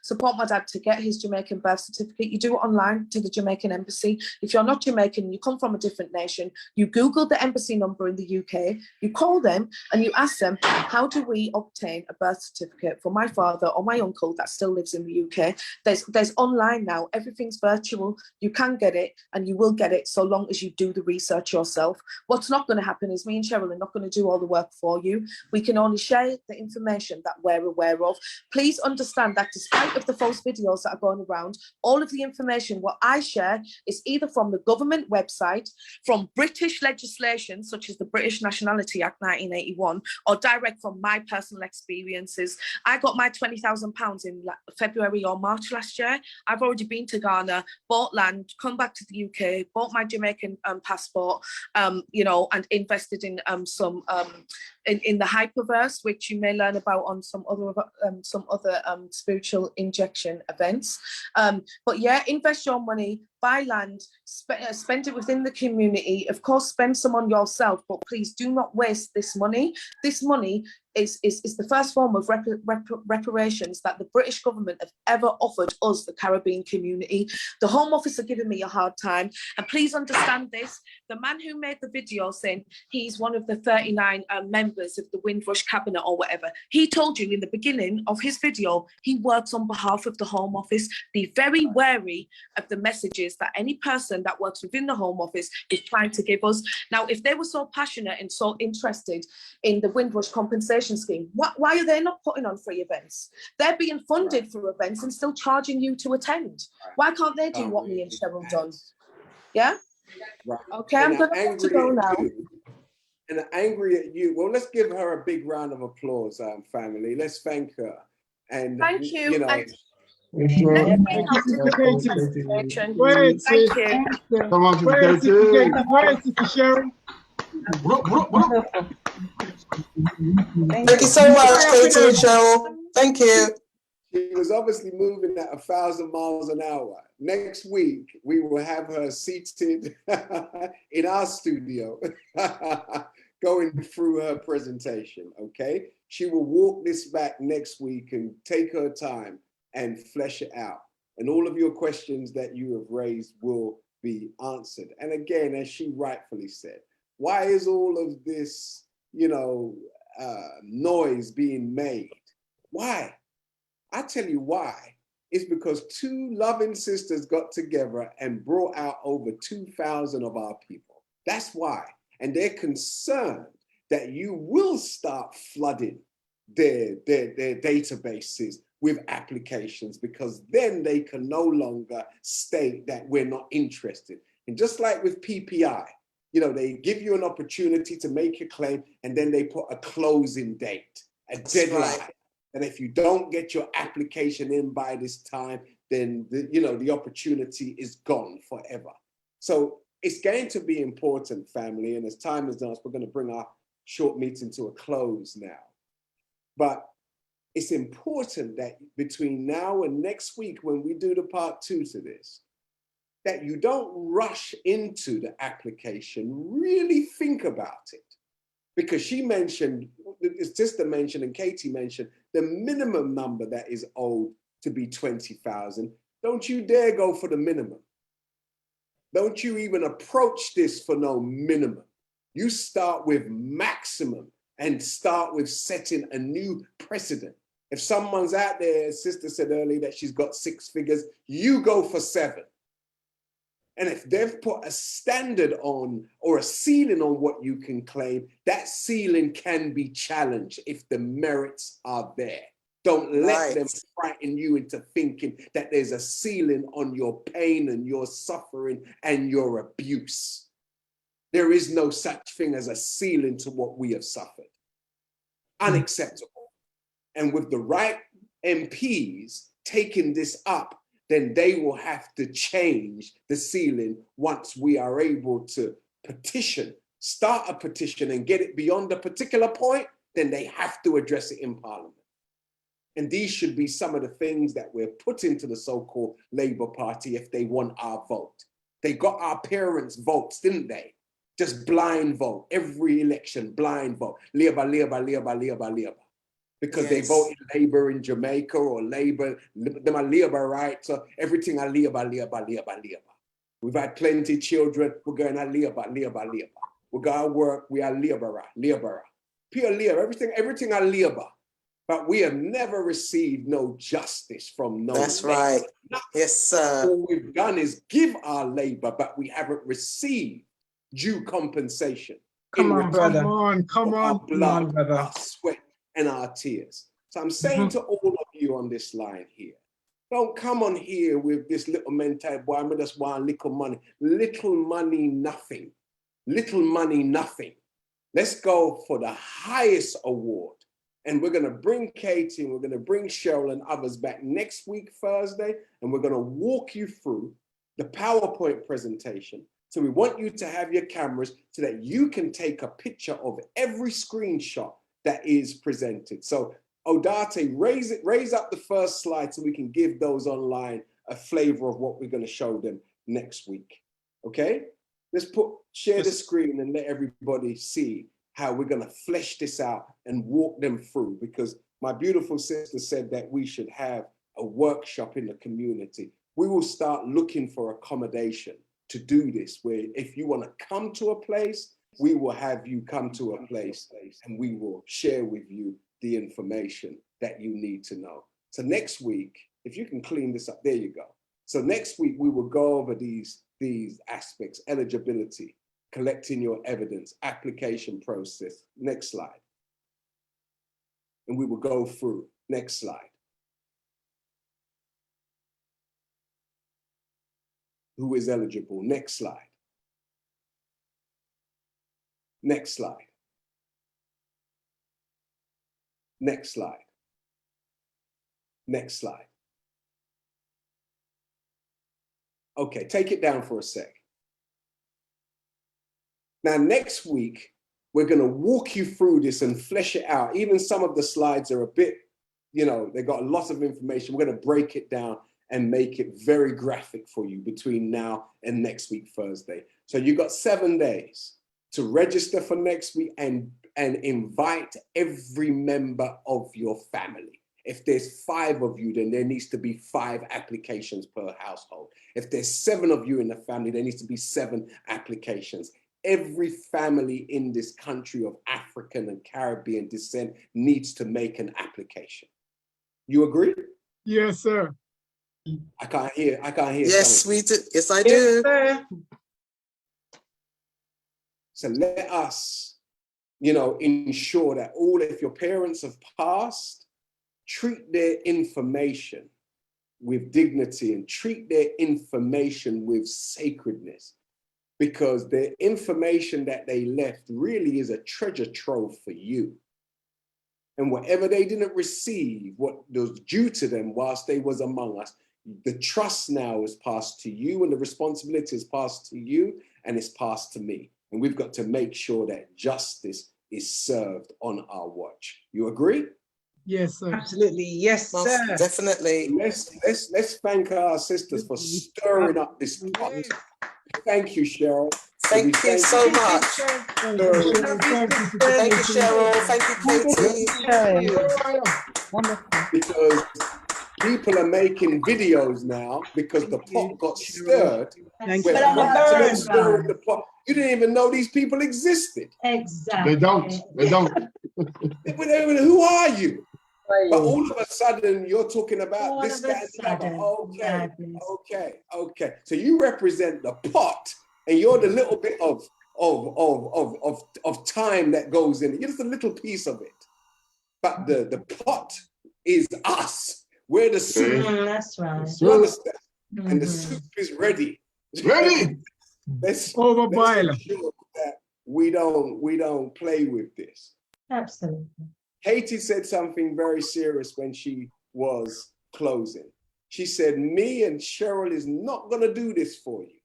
D: support my dad to get his Jamaican birth certificate, you do it online to the Jamaican embassy. If you're not Jamaican, you come from a different nation, you Google the embassy number in the UK, you call them and you ask them, how do we obtain a birth certificate for my father or my uncle that still lives in the UK? There's online now, everything's virtual, you can get it and you will get it so long as you do the research yourself. What's not going to happen is me and Cheryl are not going to do all the work for you. We can only share the information that we're aware of. Please understand that despite of the false videos that are going around, all of the information what I share is either from the government website, from British legislation such as the British Nationality Act 1981, or direct from my personal experiences. I got my £20,000 in February or March last year. I've already been to Ghana, bought land, come back to the UK, bought my Jamaican passport, you know, and invested in some in the hyperverse, which you may learn about on some other spiritual injection events. But yeah, invest your money, buy land, spend it within the community. Of course, spend some on yourself, but please do not waste this money. This money is the first form of reparations that the British government have ever offered us, the Caribbean community. The Home Office are giving me a hard time. And please understand this, the man who made the video saying he's one of the 39 members of the Windrush cabinet or whatever, he told you in the beginning of his video, he works on behalf of the Home Office. Be very wary of the messages that any person that works within the Home Office is trying to give us. Now, if they were so passionate and so interested in the Windrush compensation scheme, why are they not putting on free events? They're being funded for events and still charging you to attend. Why can't they do what me and Cheryl done? Yeah?
B: Right.
D: Okay, I'm going to have to go now.
B: And angry at you. Well, let's give her a big round of applause, family. Let's thank her. And
D: thank you.
F: Thank you.
D: Thank you.
F: Come on,
G: Where's Sister Cheryl?
H: Thank you so much, Katie and Cheryl. Thank you.
B: She was obviously moving at 1,000 miles an hour. Next week, we will have her seated in our studio, going through her presentation, okay? She will walk this back next week and take her time and flesh it out. And all of your questions that you have raised will be answered. And again, as she rightfully said, why is all of this, you know, noise being made? Why? I tell you why. It's because two loving sisters got together and brought out over 2,000 of our people. That's why. And they're concerned that you will start flooding their databases with applications, because then they can no longer state that we're not interested. And just like with PPI, you know, they give you an opportunity to make a claim and then they put a closing date, a deadline. Right. And if you don't get your application in by this time, then the opportunity is gone forever. So it's going to be important, family. And as time is done, we're going to bring our short meeting to a close now. But it's important that between now and next week, when we do the part 2 to this, that you don't rush into the application, really think about it. Because she mentioned, sister mentioned and Katie mentioned, the minimum number that is owed to be 20,000. Don't you dare go for the minimum. Don't you even approach this for no minimum. You start with maximum and start with setting a new precedent. If someone's out there, as sister said earlier, that she's got 6 figures, you go for 7. And if they've put a standard on or a ceiling on what you can claim, that ceiling can be challenged if the merits are there. Don't let them frighten you into thinking that there's a ceiling on your pain and your suffering and your abuse. There is no such thing as a ceiling to what we have suffered. Unacceptable. And with the right MPs taking this up, then they will have to change the ceiling once we are able to petition, start a petition and get it beyond a particular point, then they have to address it in Parliament. And these should be some of the things that we're putting to the so-called Labour Party if they want our vote. They got our parents' votes, didn't they? Just blind vote, every election, blind vote. Labour, Labour, Labour, Labour, Labour. because they
H: Yes.
B: voted Labour in Jamaica or Labour, them are Labour, right? So everything are Labour. We've had plenty of children, we're going to Labour. We got to work, we are Labour. Pure Labour, everything are Labour. But we have never received no justice from no
H: That's
B: Labour.
H: right. Yes, sir.
B: All we've done is give our Labour, but we haven't received due compensation.
F: Come
B: in
F: on,
B: return
F: brother. Come
B: for
F: on,
B: our blood,
F: brother.
B: our sweat, and our tears. So I'm saying to all of you on this line here, don't come on here with this little mentality, boy, I just want little money. Little money, nothing. Little money, nothing. Let's go for the highest award. And we're going to bring Katie, and we're going to bring Cheryl and others back next week, Thursday, and we're going to walk you through the PowerPoint presentation. So we want you to have your cameras so that you can take a picture of every screenshot that is presented. So Odate, raise up the first slide so we can give those online a flavor of what we're going to show them next week. Okay? Let's share the screen and let everybody see how we're going to flesh this out and walk them through, because my beautiful sister said that we should have a workshop in the community. We will start looking for accommodation to do this, where if you want to come to a place, we will have you come to a place and we will share with you the information that you need to know. So next week, if you can clean this up, there you go. So next week, we will go over these aspects: eligibility, collecting your evidence, application process. Next slide. And we will go through. Next slide. Who is eligible? Next slide. Next slide. Next slide. Next slide. Okay, take it down for a sec. Now, next week, we're going to walk you through this and flesh it out. Even some of the slides are a bit, they got a lot of information. We're going to break it down and make it very graphic for you between now and next week, Thursday. So you got 7 days to register for next week and invite every member of your family. If there's 5 of you, then there needs to be 5 applications per household. If there's 7 of you in the family, there needs to be 7 applications. Every family in this country of African and Caribbean descent needs to make an application. You agree?
F: Yes, sir.
B: I can't hear.
H: Yes, we do. Yes, I do.
B: So let us, ensure that if your parents have passed, treat their information with dignity and treat their information with sacredness, because the information that they left really is a treasure trove for you. And whatever they didn't receive, what was due to them whilst they was among us, the trust now is passed to you, and the responsibility is passed to you, and it's passed to me. And we've got to make sure that justice is served on our watch. You agree?
F: Yes, sir.
G: Absolutely. Yes,
H: Most
G: sir.
H: definitely.
B: Let's thank our sisters for stirring up this pot. Thank you, Cheryl.
H: Thank you so much.
F: Thank you,
H: Cheryl. Thank you, Katie.
B: Because people are making videos now because the pot got stirred.
G: Thank
B: When
G: you.
B: prior to stirring the pot, you didn't even know these people existed.
I: Exactly.
F: They don't.
B: Who are you? But all of a sudden, you're talking about
I: All
B: this,
I: of a
B: that, and the other.
I: sudden,
B: Okay. So you represent the pot, and you're the little bit of time that goes in it. You're just a little piece of it. But the pot is us. We're the soup.
I: That's right.
B: You understand? And the soup is ready.
F: Ready?
B: Let's
F: Overboil.
B: make sure that we don't play with this.
I: Absolutely.
B: Katie said something very serious when she was closing. She said, me and Cheryl is not going to do this for you.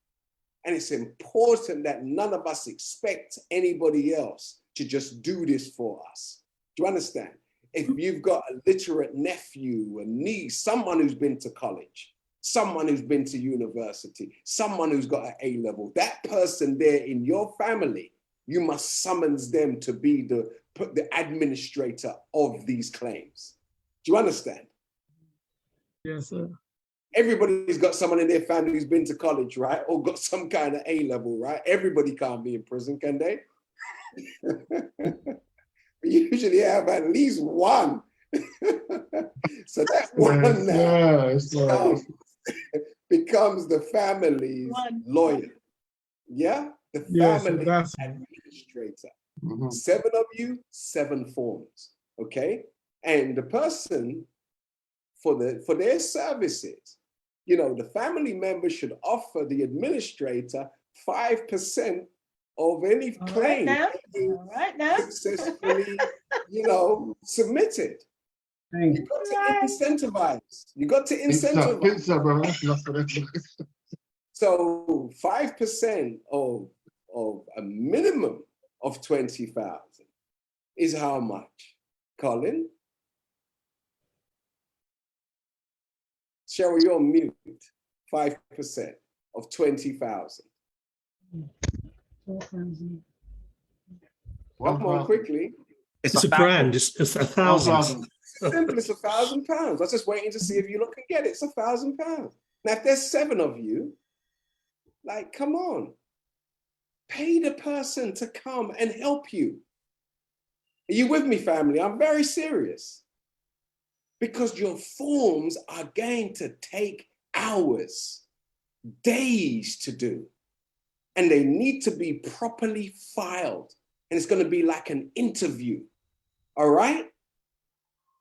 B: And it's important that none of us expect anybody else to just do this for us. Do you understand? If you've got a literate nephew, a niece, someone who's been to college, someone who's been to university, someone who's got an A-level, that person there in your family you must summons them to be the administrator of these claims. Do you understand?
F: Yes, sir.
B: Everybody's got someone in their family who's been to college, right? Or got some kind of A level, right? Everybody can't be in prison, can they? We usually have at least one. So that one now becomes the family's lawyer. Yeah? The family administrator. 7 of you, 7 forms. Okay? And the person for their services, you know, the family member should offer the administrator 5% of any claim successfully, you know, submitted. You got to incentivize. You got to incentivize. So 5% of a minimum of 20,000 is how much, Colin? Cheryl, you're on mute. 5% of 20,000.
I: 4,000.
B: Come on, quickly.
J: It's a grand. It's 1,000.
B: Simple, it's £1,000. I was just waiting to see if you lot can get it. It's £1,000. Now, if there's 7 of you, like, come on. Pay the person to come and help you. Are you with me, family? I'm very serious. Because your forms are going to take hours, days to do. And they need to be properly filed. And it's going to be like an interview. All right?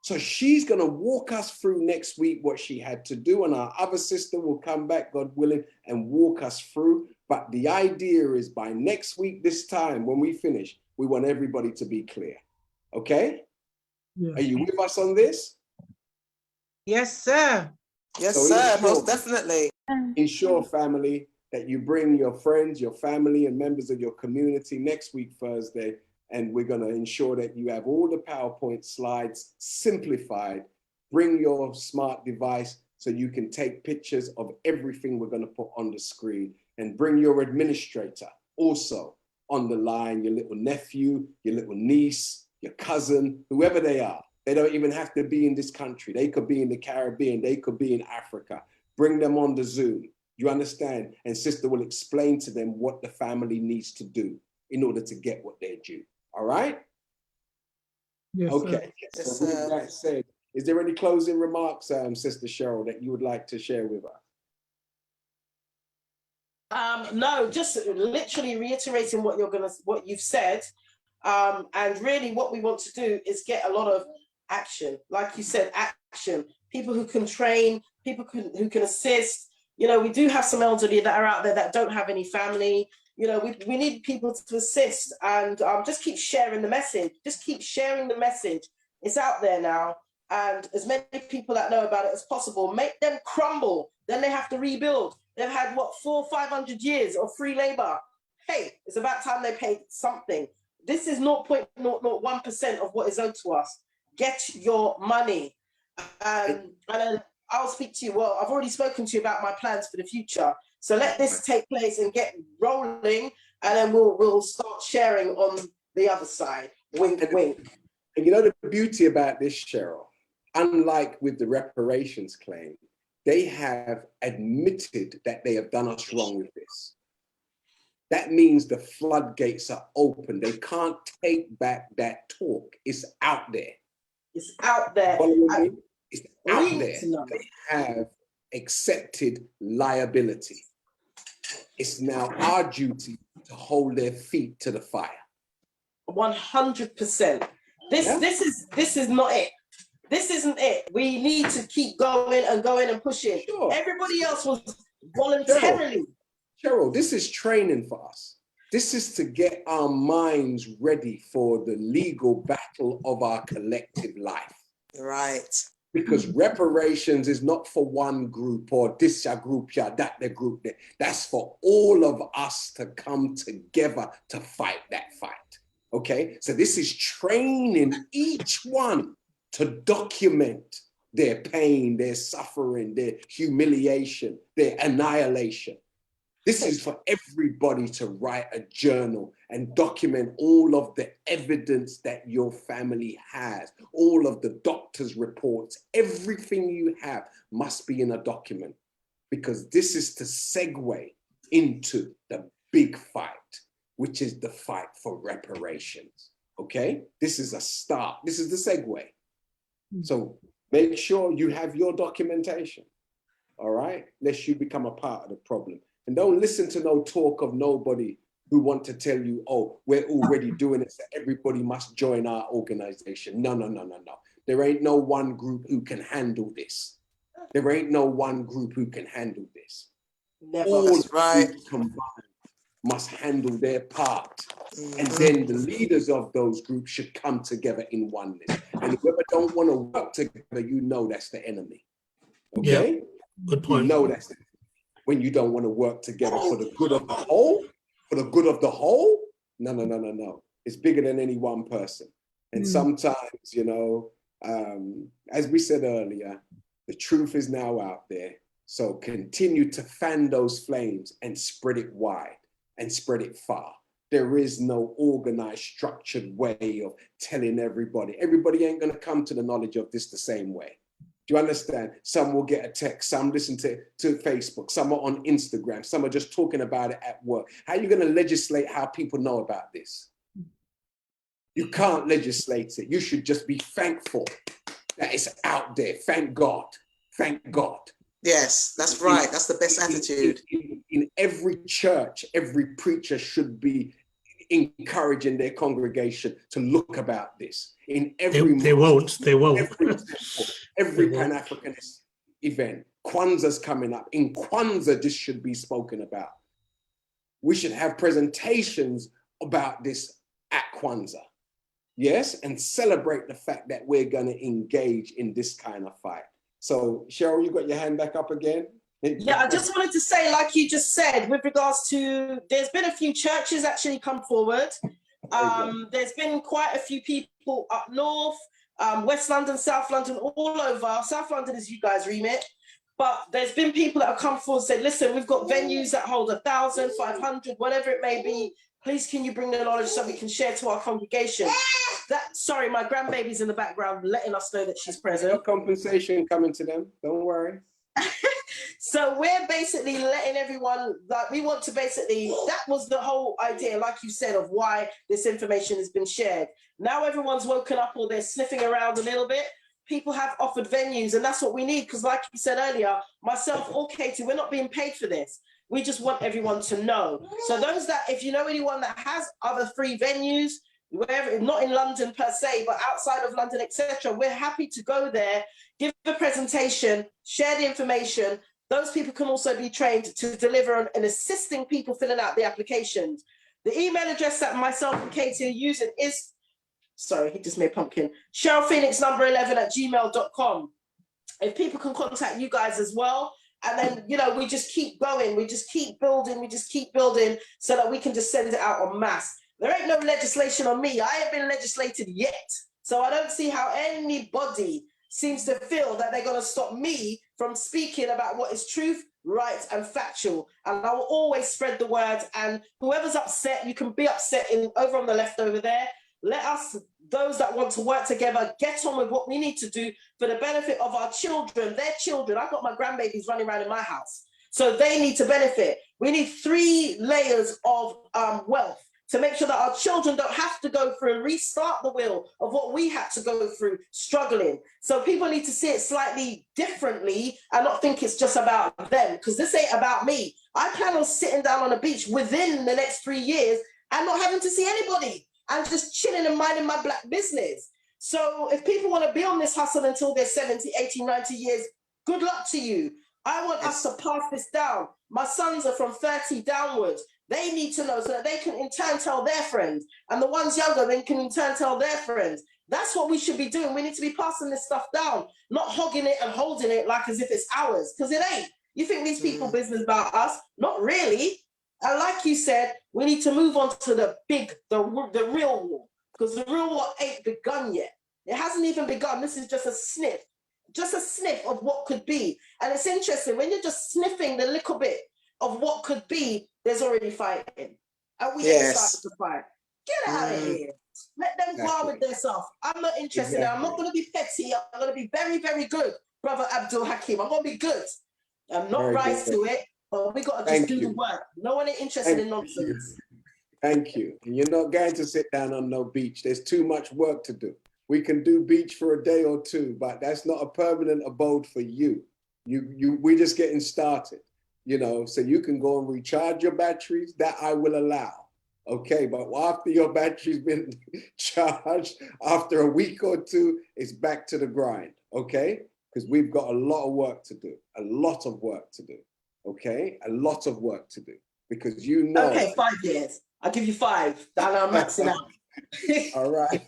B: So she's going to walk us through next week what she had to do. And our other sister will come back, God willing, and walk us through. But the idea is by next week, this time, when we finish, we want everybody to be clear. Okay? Yeah. Are you with us on this?
H: Yes, sir. Yes,
B: so
H: sir. Most definitely.
B: Ensure, family, that you bring your friends, your family, and members of your community next week, Thursday. And we're going to ensure that you have all the PowerPoint slides simplified. Bring your smart device so you can take pictures of everything we're going to put on the screen. And bring your administrator also on the line, your little nephew, your little niece, your cousin, whoever they are. They don't even have to be in this country. They could be in the Caribbean. They could be in Africa. Bring them on the Zoom. You understand? And sister will explain to them what the family needs to do in order to get what they're due. All right?
F: Yes,
B: okay.
F: Yes,
B: so with that said, is there any closing remarks, Sister Cheryl, that you would like to share with us?
C: No, just literally reiterating what you've said. And really what we want to do is get a lot of action. Like you said, action. People who can train, people who can assist. You know, we do have some elderly that are out there that don't have any family. You know, we need people to assist, and just keep sharing the message. Just keep sharing the message. It's out there now. And as many people that know about it as possible, make them crumble. Then they have to rebuild. They've had, 400 or 500 years of free labor. Hey, it's about time they paid something. This is 0.001% of what is owed to us. Get your money. And I'll speak to you. Well, I've already spoken to you about my plans for the future. So let this take place and get rolling, and then we'll start sharing on the other side. Wink, wink.
B: And you know the beauty about this, Cheryl, unlike with the reparations claim, they have admitted that they have done us wrong with this. That means the floodgates are open. They can't take back that talk. It's out there.
C: It's out there.
B: It's out there. They have accepted liability. It's now our duty to hold their feet to the fire.
C: 100%. This is not it. This isn't it. We need to keep going and pushing. Sure. Everybody else was voluntarily.
B: Cheryl, this is training for us. This is to get our minds ready for the legal battle of our collective life.
H: Right.
B: Because reparations is not for one group or this group, that the group there. That's for all of us to come together to fight that fight. Okay? So this is training each one to document their pain, their suffering, their humiliation, their annihilation. This is for everybody to write a journal and document all of the evidence that your family has, all of the doctor's reports, everything you have must be in a document, because this is to segue into the big fight, which is the fight for reparations. Okay? This is a start. This is the segue. So make sure you have your documentation. All right? Lest you become a part of the problem. And don't listen to no talk of nobody who want to tell you, oh, we're already doing it, so everybody must join our organization. No, no, no, no, no. There ain't no one group who can handle this. There ain't no one group who can handle this.
H: Never.
B: All
H: That's right.
B: groups combined must handle their part. And then the leaders of those groups should come together in oneness. And whoever don't want to work together, you know that's the enemy. Okay?
J: Yeah, good point.
B: You know that's the enemy. When you don't want to work together for the good of the whole, for the good of the whole, no, no, no, no, no. It's bigger than any one person. And sometimes, you know, as we said earlier, the truth is now out there. So continue to fan those flames and spread it wide and spread it far. There is no organized, structured way of telling everybody. Everybody ain't going to come to the knowledge of this the same way. Do you understand? Some will get a text, some listen to Facebook, some are on Instagram, some are just talking about it at work. How are you going to legislate how people know about this? You can't legislate it. You should just be thankful that it's out there. Thank God. Thank God.
H: Yes, that's right. That's the best attitude.
B: In every church, every preacher should be encouraging their congregation to look about this. In every
J: they won't.
B: Every Pan-Africanist event, Kwanzaa's coming up. In Kwanzaa, this should be spoken about. We should have presentations about this at Kwanzaa. Yes, and celebrate the fact that we're going to engage in this kind of fight. So, Cheryl, you got your hand back up again?
C: Yeah, I just wanted to say, like you just said, with regards to, there's been a few churches actually come forward. There's been quite a few people up north, West London, South London, all over. South London is you guys' remit. But there's been people that have come forward and said, listen, we've got venues that hold 1,000, 500, whatever it may be. Please, can you bring the knowledge so we can share to our congregation? Sorry, my grandbaby's in the background letting us know that she's present.
B: No compensation coming to them, don't worry.
C: So we're basically letting everyone, like, we want to basically, that was the whole idea, like you said, of why this information has been shared. Now everyone's woken up or they're sniffing around a little bit. People have offered venues, and that's what we need, because like you said earlier, myself or Katie, we're not being paid for this. We just want everyone to know. So those that, if you know anyone that has other free venues, wherever, not in London per se, but outside of London, etc., we're happy to go there, give a presentation, share the information. Those people can also be trained to deliver and assisting people filling out the applications. The email address that myself and Katie are using is, sorry, he just made pumpkin, CherylPhoenix11@gmail.com. If people can contact you guys as well, and then, you know, we just keep going, we just keep building so that we can just send it out en masse. There ain't no legislation on me. I ain't been legislated yet. So I don't see how anybody seems to feel that they're going to stop me from speaking about what is truth, right, and factual. And I will always spread the word. And whoever's upset, you can be upset over on the left over there. Let us, those that want to work together, get on with what we need to do for the benefit of our children, their children. I've got my grandbabies running around in my house, so they need to benefit. We need 3 layers of wealth to make sure that our children don't have to go through and restart the wheel of what we had to go through struggling. So people need to see it slightly differently and not think it's just about them, because this ain't about me. I plan on sitting down on a beach within the next 3 years and not having to see anybody. I'm just chilling and minding my black business. So if people want to be on this hustle until they're 70, 80, 90 years, good luck to you. I want us to pass this down. My sons are from 30 downwards. They need to know so that they can in turn tell their friends. And the ones younger, they can in turn tell their friends. That's what we should be doing. We need to be passing this stuff down, not hogging it and holding it like as if it's ours, because it ain't. You think these people business about us? Not really. And like you said, we need to move on to the real war, because the real war ain't begun yet. It hasn't even begun. This is just a sniff of what could be. And it's interesting, when you're just sniffing the little bit, of what could be, there's already fighting. And we ain't started to fight. Get out of here. Let them go on with their stuff. I'm not interested. I'm not going to be petty. I'm going to be very, very good, brother Abdul-Hakeem. I'm going to be good. I'm not rise to it, but we got to just do the work. No one ain't interested in nonsense.
B: Thank you. And you're not going to sit down on no beach. There's too much work to do. We can do beach for a day or two, but that's not a permanent abode for you. We're just getting started, you know, so you can go and recharge your batteries. That I will allow. Okay, but after your battery's been charged, after a week or two, it's back to the grind, okay? Because we've got a lot of work to do, a lot of work to do, okay? A lot of work to do, because you know.
C: Okay, 5 years. I'll give you 5. Then I'll max it out.
B: All right.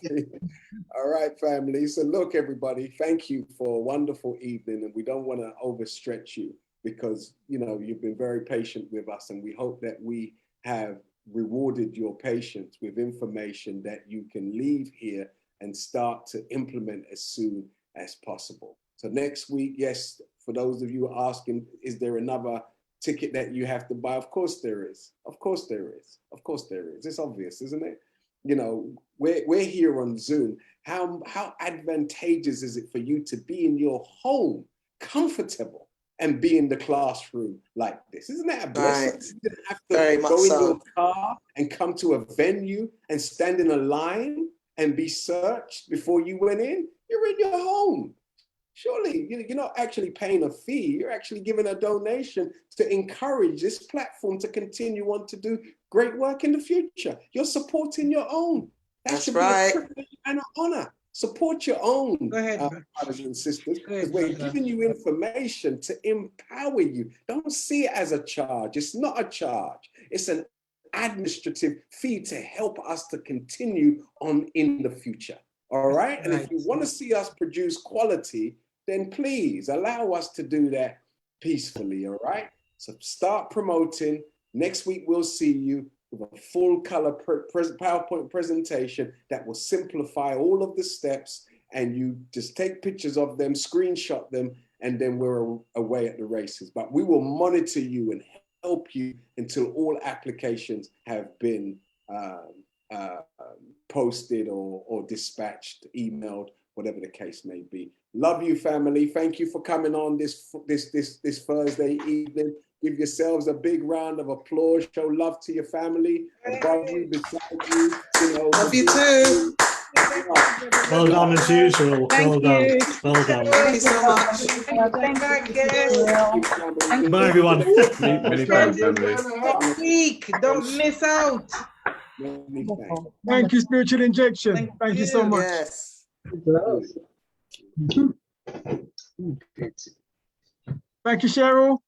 B: All right, family. So look, everybody, thank you for a wonderful evening. And we don't want to overstretch you because, you know, you've been very patient with us. And we hope that we have rewarded your patience with information that you can leave here and start to implement as soon as possible. So next week, yes, for those of you asking, is there another ticket that you have to buy? Of course there is. Of course there is. Of course there is. It's obvious, isn't it? You know, we're here on Zoom. How advantageous is it for you to be in your home, comfortable, and be in the classroom like this? Isn't that a blessing?
H: Right.
B: You didn't have to go in your car and come to a venue and stand in a line and be searched before you went in. You're in your home. Surely you're not actually paying a fee. You're actually giving a donation to encourage this platform to continue on to do great work in the future. You're supporting your own. That should be a privilege and an honor. Support your own brothers and sisters, because we're giving you information to empower you. Don't see it as a charge. It's not a charge. It's an administrative fee to help us to continue on in the future. All right? And if you want to see us produce quality, then please allow us to do that peacefully. All right? So start promoting. Next week, we'll see you with a full color PowerPoint presentation that will simplify all of the steps, and you just take pictures of them, screenshot them, and then we're away at the races. But we will monitor you and help you until all applications have been posted or dispatched, emailed, whatever the case may be. Love you, family. Thank you for coming on this Thursday evening. Give yourselves a big round of applause. Show love to your family, above you, beside you.
H: Love you too.
J: Well done as usual. Well done. Well done.
H: Thank you so much.
J: Goodbye, everyone.
K: Next week, don't miss out.
G: Thank you, Spiritual Injection. Thank you so much.
H: Yes.
G: Thank you, Cheryl.